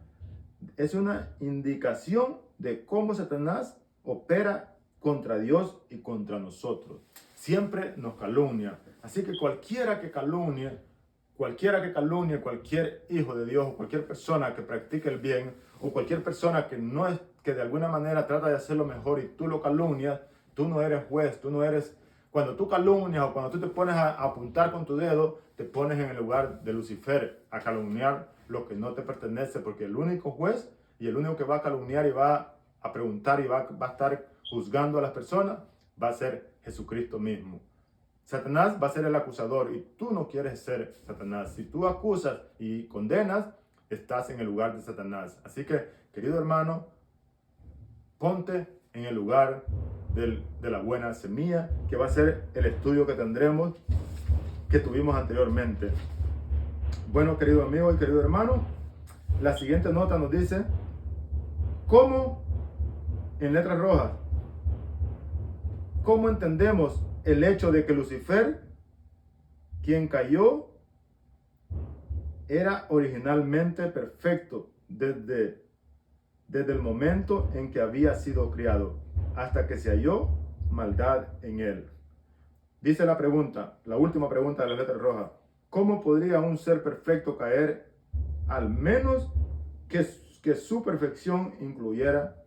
[SPEAKER 1] de cómo Satanás opera contra Dios y contra nosotros. Siempre nos calumnia. Así que cualquiera que calumnie cualquier hijo de Dios, o cualquier persona que practique el bien, o cualquier persona que de alguna manera trata de hacerlo mejor y tú lo calumnias, Tú no eres juez, tú no eres... Cuando tú calumnias o cuando tú te pones a apuntar con tu dedo, te pones en el lugar de Lucifer a calumniar lo que no te pertenece, porque el único juez y el único que va a calumniar y va a preguntar y va a estar juzgando a las personas va a ser Jesucristo mismo. Satanás va a ser el acusador y tú no quieres ser Satanás. Si tú acusas y condenas, estás en el lugar de Satanás. Así que, querido hermano, ponte en el lugar de la buena semilla, que va a ser el estudio que tuvimos anteriormente. Bueno, querido amigo y querido hermano, la siguiente nota nos dice, ¿cómo, en letras rojas, cómo entendemos el hecho de que Lucifer, quien cayó, era originalmente perfecto desde el momento en que había sido criado, hasta que se halló maldad en él? Dice la pregunta, la última pregunta de la letra roja, ¿cómo podría un ser perfecto caer, al menos que su perfección incluyera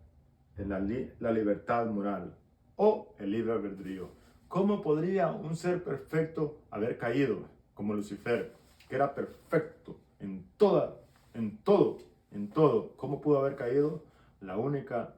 [SPEAKER 1] la libertad moral o el libre albedrío? ¿Cómo podría un ser perfecto haber caído como Lucifer, que era perfecto en todo? ¿Cómo pudo haber caído? La única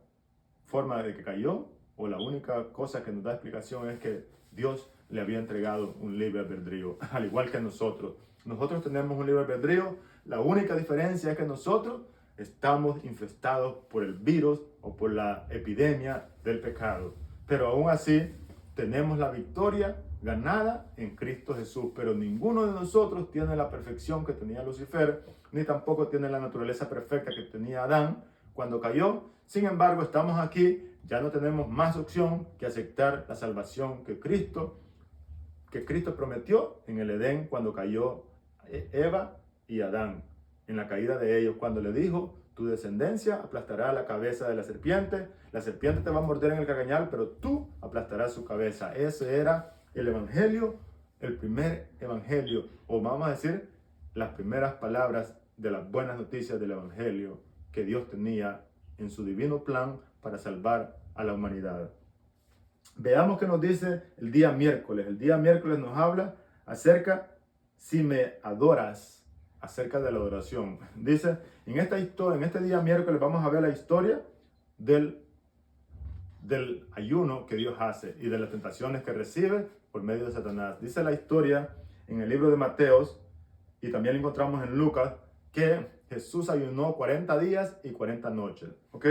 [SPEAKER 1] forma de que cayó, o la única cosa que nos da explicación, es que Dios le había entregado un libre albedrío, al igual que nosotros. Nosotros tenemos un libre albedrío. La única diferencia es que nosotros estamos infestados por el virus o por la epidemia del pecado. Pero aún así, tenemos la victoria ganada en Cristo Jesús. Pero ninguno de nosotros tiene la perfección que tenía Lucifer, ni tampoco tiene la naturaleza perfecta que tenía Adán cuando cayó. Sin embargo, estamos aquí, ya no tenemos más opción que aceptar la salvación que Cristo prometió en el Edén cuando cayó Eva y Adán, en la caída de ellos, cuando le dijo, tu descendencia aplastará la cabeza de la serpiente te va a morder en el cagañal, pero tú aplastarás su cabeza. Ese era el evangelio, el primer evangelio, o vamos a decir, las primeras palabras de las buenas noticias del evangelio que Dios tenía en su divino plan para salvar a la humanidad. Veamos qué nos dice el día miércoles. El día miércoles nos habla acerca, si me adoras, acerca de la adoración. Dice, en esta historia, en este día miércoles vamos a ver la historia del ayuno que Dios hace y de las tentaciones que recibe por medio de Satanás. Dice la historia en el libro de Mateos, y también lo encontramos en Lucas, que Jesús ayunó 40 días y 40 noches. ¿Ok?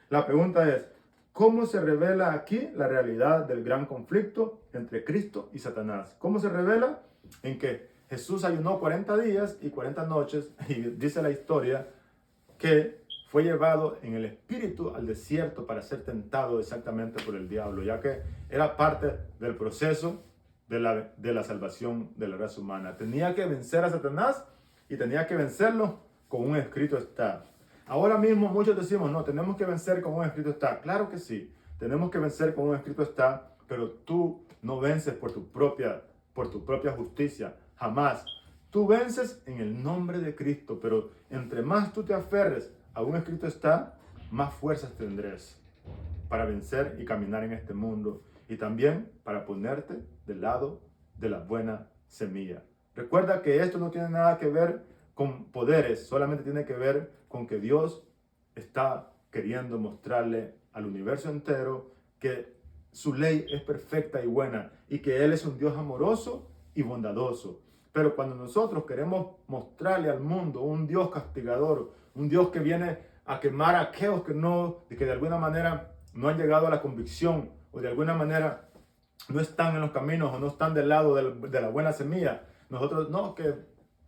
[SPEAKER 1] La pregunta es, ¿cómo se revela aquí la realidad del gran conflicto entre Cristo y Satanás? ¿Cómo se revela? En que Jesús ayunó 40 días y 40 noches, y dice la historia que fue llevado en el espíritu al desierto para ser tentado exactamente por el diablo, ya que era parte del proceso de la salvación de la raza humana. Tenía que vencer a Satanás y tenía que vencerlo con un escrito está. Ahora mismo muchos decimos, no, tenemos que vencer con un escrito está. Claro que sí, tenemos que vencer con un escrito está, pero tú no vences por tu propia justicia, jamás. Tú vences en el nombre de Cristo, pero entre más tú te aferres a un escrito está, más fuerzas tendrás para vencer y caminar en este mundo, y también para ponerte del lado de la buena semilla. Recuerda que esto no tiene nada que ver con poderes, solamente tiene que ver con que Dios está queriendo mostrarle al universo entero que su ley es perfecta y buena, y que Él es un Dios amoroso y bondadoso. Pero cuando nosotros queremos mostrarle al mundo un Dios castigador, un Dios que viene a quemar a aquellos que de alguna manera no han llegado a la convicción, o de alguna manera no están en los caminos, o no están del lado de la buena semilla, nosotros, no, que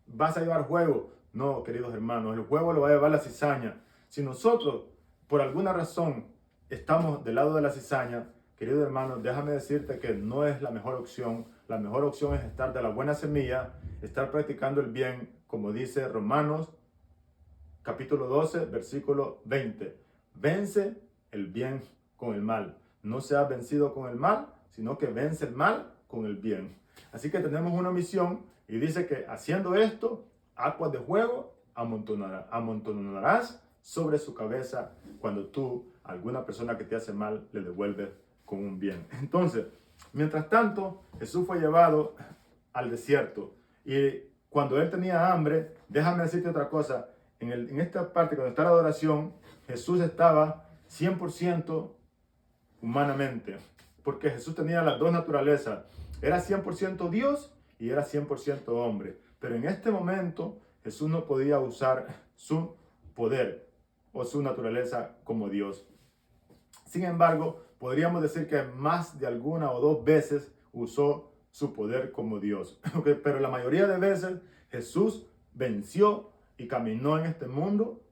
[SPEAKER 1] vas a llevar fuego. No, queridos hermanos, el fuego lo va a llevar la cizaña. Si nosotros, por alguna razón, estamos del lado de la cizaña, querido hermano, déjame decirte que no es la mejor opción. La mejor opción es estar de la buena semilla, estar practicando el bien, como dice Romanos capítulo 12, versículo 20. Vence el bien con el mal. No seas vencido con el mal, sino que vence el mal con el bien. Así que tenemos una misión, y dice que haciendo esto, aguas de fuego amontonarás sobre su cabeza cuando tú, a alguna persona que te hace mal, le devuelves con un bien. Entonces, mientras tanto, Jesús fue llevado al desierto. Y cuando él tenía hambre, déjame decirte otra cosa, en esta parte, cuando está la adoración, Jesús estaba 100% humanamente, porque Jesús tenía las dos naturalezas. Era 100% Dios y era 100% hombre. Pero en este momento, Jesús no podía usar su poder o su naturaleza como Dios. Sin embargo, podríamos decir que más de alguna o dos veces usó su poder como Dios. Pero la mayoría de veces Jesús venció y caminó en este mundo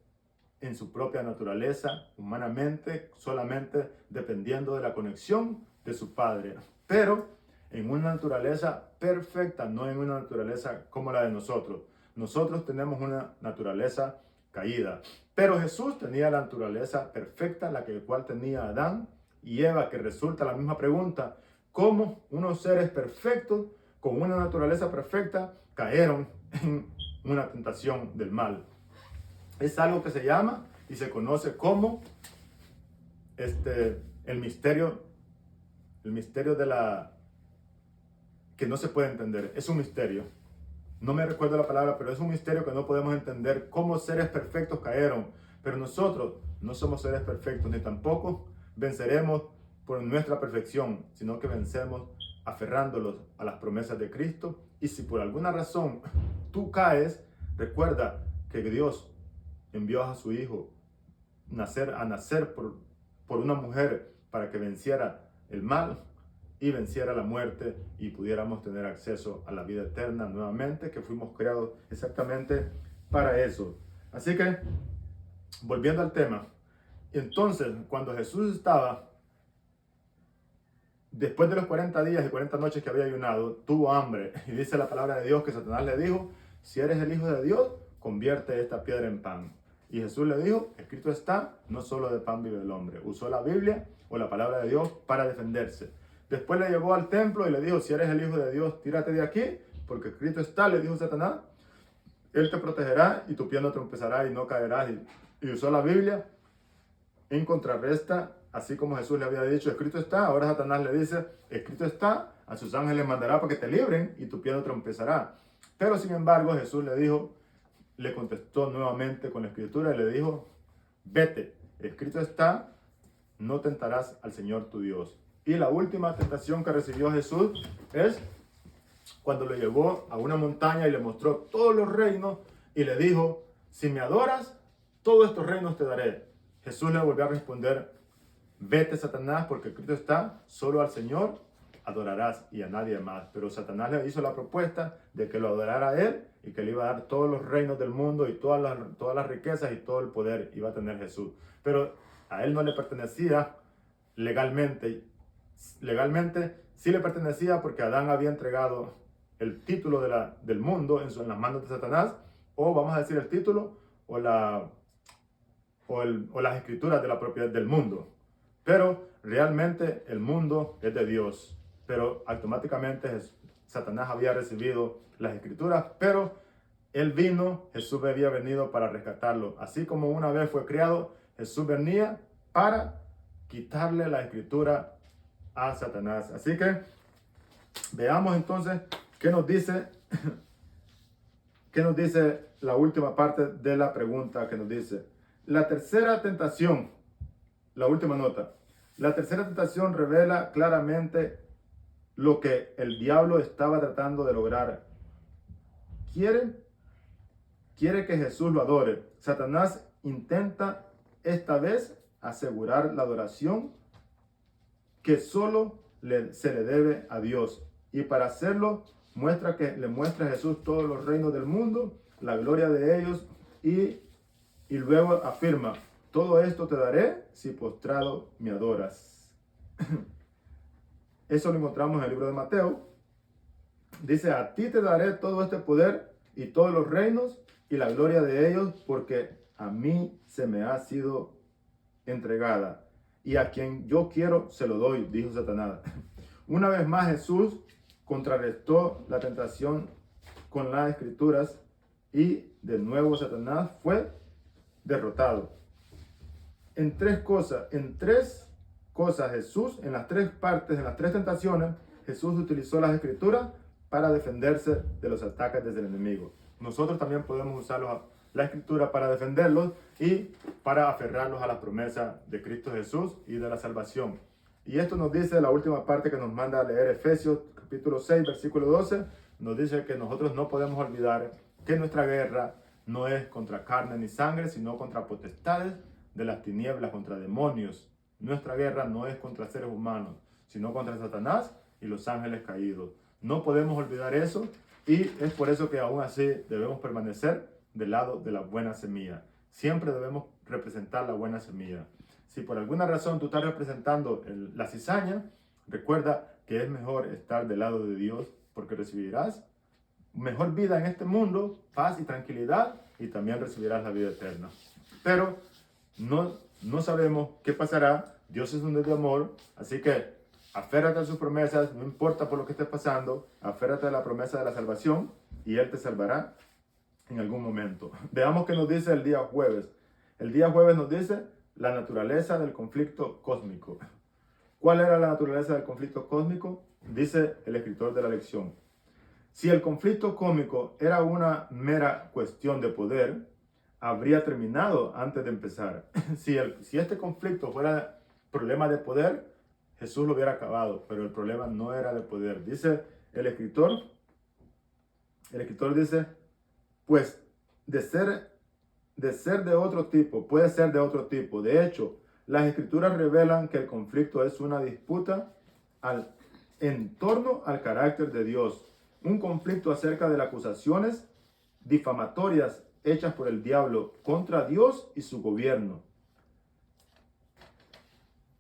[SPEAKER 1] en su propia naturaleza, humanamente, solamente dependiendo de la conexión de su Padre. Pero en una naturaleza perfecta, no en una naturaleza como la de nosotros. Nosotros tenemos una naturaleza caída, pero Jesús tenía la naturaleza perfecta, la cual tenía Adán y Eva, que resulta la misma pregunta: ¿cómo unos seres perfectos con una naturaleza perfecta cayeron en una tentación del mal? Es algo que se llama y se conoce como el misterio de la que no se puede entender. Es un misterio. No me recuerdo la palabra, pero es un misterio que no podemos entender cómo seres perfectos cayeron. Pero nosotros no somos seres perfectos, ni tampoco venceremos por nuestra perfección, sino que vencemos aferrándolos a las promesas de Cristo. Y si por alguna razón tú caes, recuerda que Dios envió a su Hijo a nacer por una mujer para que venciera el mal y venciera la muerte y pudiéramos tener acceso a la vida eterna nuevamente, que fuimos creados exactamente para eso. Así que, volviendo al tema, entonces cuando Jesús estaba, después de los 40 días y 40 noches que había ayunado, tuvo hambre, y dice la palabra de Dios que Satanás le dijo: si eres el Hijo de Dios, convierte esta piedra en pan. Y Jesús le dijo: escrito está, no solo de pan vive el hombre. Usó la Biblia o la palabra de Dios para defenderse. Después le llevó al templo y le dijo: si eres el Hijo de Dios, tírate de aquí, porque escrito está, le dijo Satanás, Él te protegerá y tu pie no tropezará y no caerás. Y usó la Biblia en contrarresta, así como Jesús le había dicho: escrito está. Ahora Satanás le dice: escrito está, a sus ángeles mandará para que te libren y tu pie no tropezará. Pero sin embargo Jesús le contestó nuevamente con la escritura y le dijo: vete, escrito está, no tentarás al Señor tu Dios. Y la última tentación que recibió Jesús es cuando lo llevó a una montaña y le mostró todos los reinos y le dijo: si me adoras, todos estos reinos te daré. Jesús le volvió a responder: vete, Satanás, porque escrito está, solo al Señor adorarás y a nadie más. Pero Satanás le hizo la propuesta de que lo adorara a él y que le iba a dar todos los reinos del mundo y todas las riquezas y todo el poder iba a tener Jesús. Pero a él no le pertenecía legalmente. Legalmente sí le pertenecía, porque Adán había entregado el título del mundo en las manos de Satanás, o vamos a decir el título o las escrituras de la propiedad del mundo. Pero realmente el mundo es de Dios. Pero automáticamente Satanás había recibido las escrituras, pero Jesús había venido para rescatarlo. Así como una vez fue creado, Jesús venía para quitarle la escritura a Satanás. Así que veamos entonces qué nos dice la última parte de la pregunta, que nos dice: la tercera tentación, la última nota. La tercera tentación revela claramente lo que el diablo estaba tratando de lograr. Quiere que Jesús lo adore. Satanás intenta esta vez asegurar la adoración que solo se le debe a Dios. Y para hacerlo, le muestra a Jesús todos los reinos del mundo, la gloria de ellos, y luego afirma: todo esto te daré si postrado me adoras. Eso lo encontramos en el libro de Mateo. Dice: a ti te daré todo este poder y todos los reinos y la gloria de ellos, porque a mí se me ha sido entregada, y a quien yo quiero se lo doy, dijo Satanás. Una vez más Jesús contrarrestó la tentación con las escrituras y de nuevo Satanás fue derrotado. En tres cosas Jesús, en las tres partes, en las tres tentaciones, Jesús utilizó las escrituras para defenderse de los ataques desde el enemigo. Nosotros también podemos usar la escritura para defenderlos y para aferrarlos a la promesa de Cristo Jesús y de la salvación. Y esto nos dice la última parte que nos manda a leer Efesios capítulo 6, versículo 12, nos dice que nosotros no podemos olvidar que nuestra guerra no es contra carne ni sangre, sino contra potestades de las tinieblas, contra demonios. Nuestra guerra no es contra seres humanos, sino contra Satanás y los ángeles caídos. No podemos olvidar eso y es por eso que aún así debemos permanecer del lado de la buena semilla. Siempre debemos representar la buena semilla. Si por alguna razón tú estás representando la cizaña, recuerda que es mejor estar del lado de Dios porque recibirás mejor vida en este mundo, paz y tranquilidad, y también recibirás la vida eterna. Pero no sabemos qué pasará. Dios es un Dios de amor, así que aférrate a sus promesas, no importa por lo que estés pasando, aférrate a la promesa de la salvación y Él te salvará en algún momento. Veamos qué nos dice el día jueves. El día jueves nos dice la naturaleza del conflicto cósmico. ¿Cuál era la naturaleza del conflicto cósmico? Dice el escritor de la lección. Si el conflicto cósmico era una mera cuestión de poder, habría terminado antes de empezar. Si este conflicto fuera problema de poder, Jesús lo hubiera acabado, pero el problema no era de poder. Dice el escritor dice, pues de ser de otro tipo, puede ser de otro tipo. De hecho, las escrituras revelan que el conflicto es una disputa en torno al carácter de Dios. Un conflicto acerca de las acusaciones difamatorias hechas por el diablo contra Dios y su gobierno.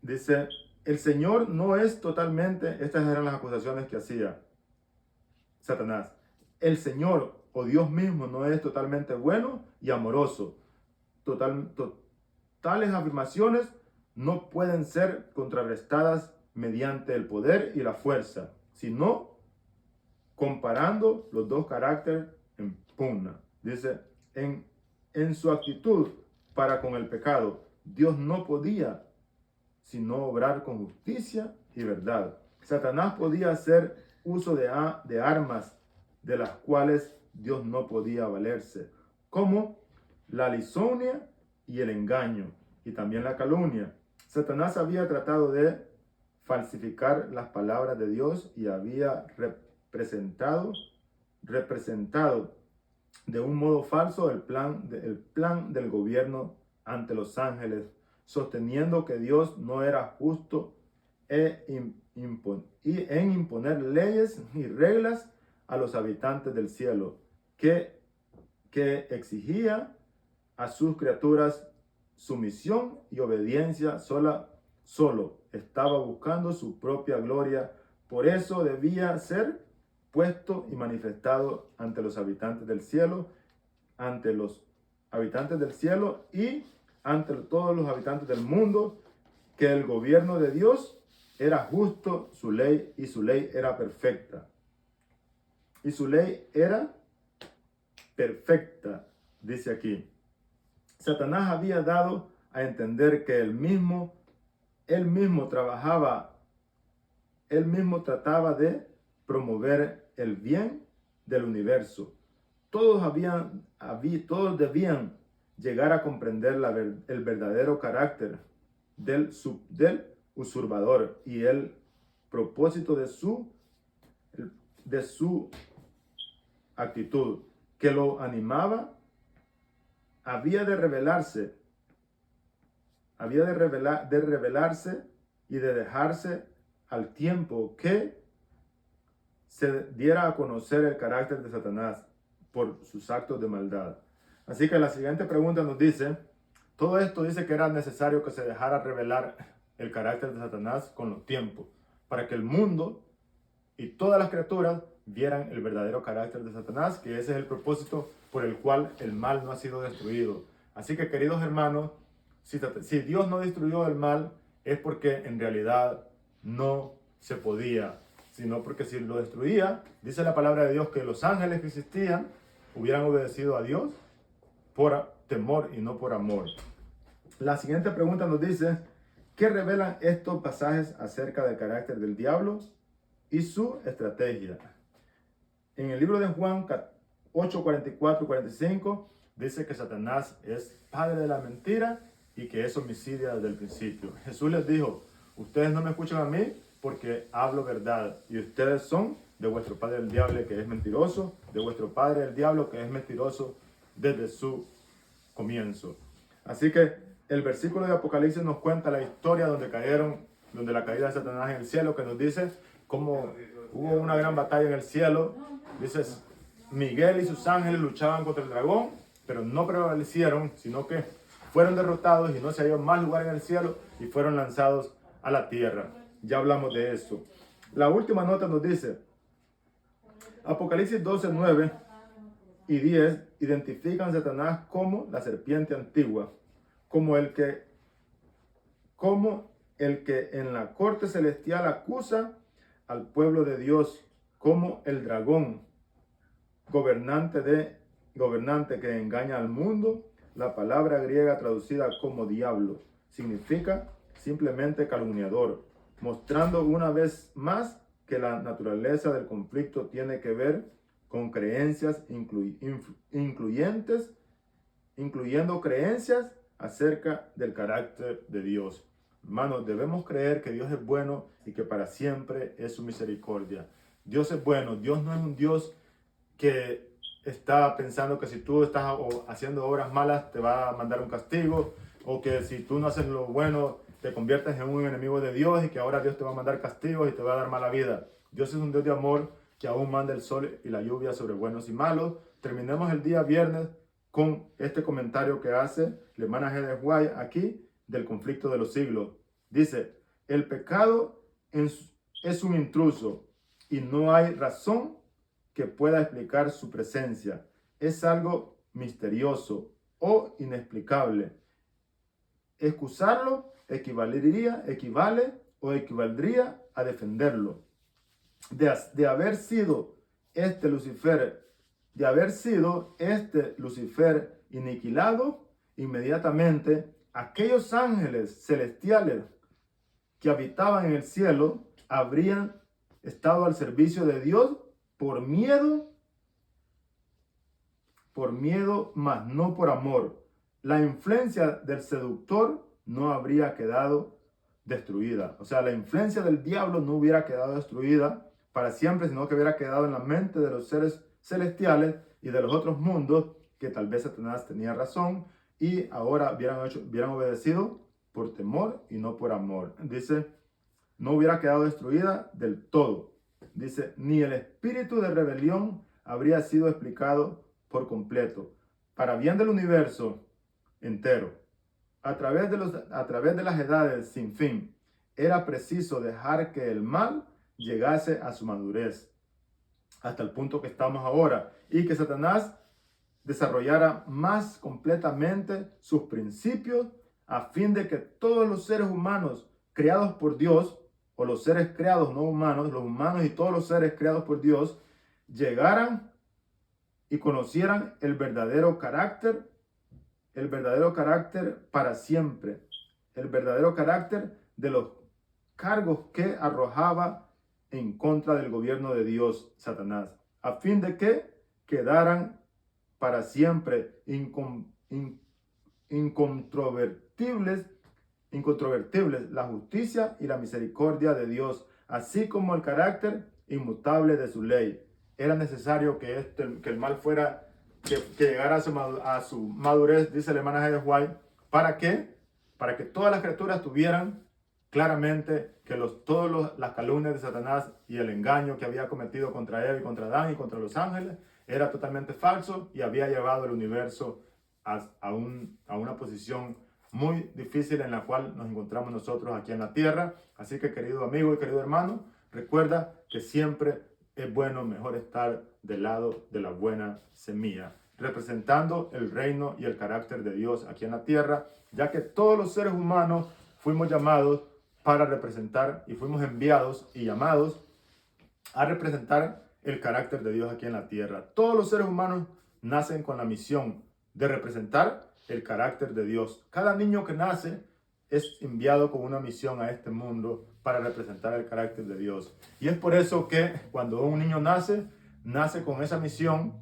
[SPEAKER 1] Dice, el Señor no es totalmente, estas eran las acusaciones que hacía Satanás. El Señor o Dios mismo no es totalmente bueno y amoroso. Tales afirmaciones no pueden ser contrarrestadas mediante el poder y la fuerza, sino comparando los dos caracteres en pugna. Dice, en su actitud para con el pecado, Dios no podía sino obrar con justicia y verdad. Satanás podía hacer uso de armas de las cuales Dios no podía valerse, como la lisonja y el engaño, y también la calumnia. Satanás había tratado de falsificar las palabras de Dios y había representado de un modo falso el plan del gobierno ante los ángeles, sosteniendo que Dios no era justo en imponer leyes y reglas a los habitantes del cielo, que exigía a sus criaturas sumisión y obediencia solo estaba buscando su propia gloria. Por eso debía ser puesto y manifestado ante los habitantes del cielo, y ante todos los habitantes del mundo, que el gobierno de Dios era justo, su ley era perfecta. Y su ley era perfecta, dice aquí. Satanás había dado a entender que él mismo trataba de promover el bien del universo. Todos debían llegar a comprender el verdadero carácter del usurpador y el propósito de su actitud, que lo animaba. Había de revelarse y de dejarse al tiempo que se diera a conocer el carácter de Satanás por sus actos de maldad. Así que la siguiente pregunta nos dice, todo esto dice que era necesario que se dejara revelar el carácter de Satanás con los tiempos, para que el mundo y todas las criaturas vieran el verdadero carácter de Satanás, que ese es el propósito por el cual el mal no ha sido destruido. Así que, queridos hermanos, si Dios no destruyó el mal, es porque en realidad no se podía, sino porque si lo destruía, dice la palabra de Dios que los ángeles que existían hubieran obedecido a Dios por temor y no por amor. La siguiente pregunta nos dice, ¿Qué revelan estos pasajes acerca del carácter del diablo y su estrategia? En el libro de Juan 8, 44 y 45 dice que Satanás es padre de la mentira y que es homicida desde el principio. Jesús les dijo, ustedes no me escuchan a mí porque hablo verdad y ustedes son de vuestro padre el diablo que es mentiroso, de vuestro padre el diablo que es mentiroso desde su comienzo. Así que el versículo de Apocalipsis nos cuenta la historia donde la caída de Satanás en el cielo, que nos dice cómo hubo una gran batalla en el cielo. Dices, Miguel y sus ángeles luchaban contra el dragón, pero no prevalecieron, sino que fueron derrotados y no se halló más lugar en el cielo y fueron lanzados a la tierra. Ya hablamos de eso. La última nota nos dice, Apocalipsis 12, 9 y 10 identifican a Satanás como la serpiente antigua, como el que en la corte celestial acusa al pueblo de Dios, como el dragón, gobernante que engaña al mundo. La palabra griega traducida como diablo significa simplemente calumniador, mostrando una vez más que la naturaleza del conflicto tiene que ver con creencias incluyendo creencias acerca del carácter de Dios. Hermanos, debemos creer que Dios es bueno y que para siempre es su misericordia. Dios es bueno. Dios no es un Dios que está pensando que si tú estás haciendo obras malas te va a mandar un castigo, o que si tú no haces lo bueno te conviertes en un enemigo de Dios y que ahora Dios te va a mandar castigos y te va a dar mala vida. Dios es un Dios de amor que aún manda el sol y la lluvia sobre buenos y malos. Terminemos el día viernes con este comentario que hace la hermana G. de White aquí del conflicto de los siglos. Dice, el pecado es un intruso y no hay razón que pueda explicar su presencia. Es algo misterioso o inexplicable. Excusarlo equivaldría a defenderlo. De haber sido este Lucifer aniquilado, inmediatamente aquellos ángeles celestiales que habitaban en el cielo habrían estado al servicio de Dios por miedo, mas no por amor. La influencia del seductor no habría quedado destruida. O sea, la influencia del diablo no hubiera quedado destruida para siempre, sino que hubiera quedado en la mente de los seres celestiales y de los otros mundos, que tal vez Satanás tenía razón y ahora hubieran obedecido por temor y no por amor. Dice, no hubiera quedado destruida del todo. Dice, ni el espíritu de rebelión habría sido explicado por completo. Para bien del universo entero, a través de las edades sin fin, era preciso dejar que el mal llegase a su madurez, hasta el punto que estamos ahora, y que Satanás desarrollara más completamente sus principios a fin de que todos los seres humanos creados por Dios, o los seres creados no humanos, los humanos y todos los seres creados por Dios, llegaran y conocieran el verdadero carácter para siempre, el verdadero carácter de los cargos que arrojaba en contra del gobierno de Dios, Satanás, a fin de que quedaran para siempre incontrovertibles la justicia y la misericordia de Dios, así como el carácter inmutable de su ley. Era necesario que el mal fuera, que llegara a su madurez, dice la hermana G. de White. ¿Para qué? Para que todas las criaturas tuvieran claramente que todas las calumnias de Satanás y el engaño que había cometido contra Eva y contra Adán y contra los ángeles era totalmente falso y había llevado el universo a una posición muy difícil en la cual nos encontramos nosotros aquí en la tierra. Así que, querido amigo y querido hermano, recuerda que siempre es mejor estar del lado de la buena semilla, representando el reino y el carácter de Dios aquí en la tierra, ya que todos los seres humanos fuimos llamados para representar y fuimos enviados y llamados a representar el carácter de Dios aquí en la tierra. Todos los seres humanos nacen con la misión de representar el carácter de Dios. Cada niño que nace es enviado con una misión a este mundo para representar el carácter de Dios. Y es por eso que cuando un niño nace, nace con esa misión,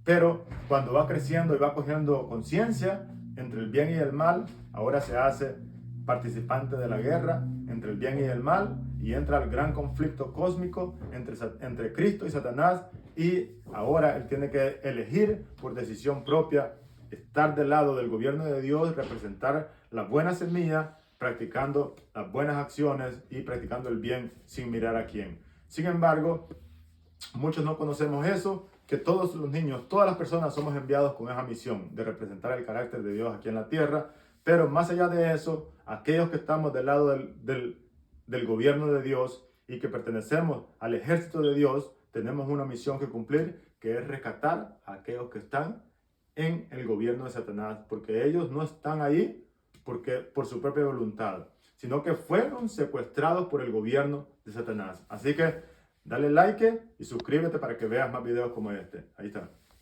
[SPEAKER 1] pero cuando va creciendo y va cogiendo conciencia entre el bien y el mal, ahora se hace participante de la guerra entre el bien y el mal y entra al gran conflicto cósmico entre Cristo y Satanás, y ahora él tiene que elegir por decisión propia estar del lado del gobierno de Dios, representar la buena semilla, practicando las buenas acciones y practicando el bien sin mirar a quién. Sin embargo, muchos no conocemos eso, que todos los niños, todas las personas somos enviados con esa misión de representar el carácter de Dios aquí en la tierra, pero más allá de eso, aquellos que estamos del lado del gobierno de Dios y que pertenecemos al ejército de Dios, tenemos una misión que cumplir, que es rescatar a aquellos que están en el gobierno de Satanás, porque ellos no están ahí por su propia voluntad, sino que fueron secuestrados por el gobierno de Satanás. Así que dale like y suscríbete para que veas más videos como este. Ahí está.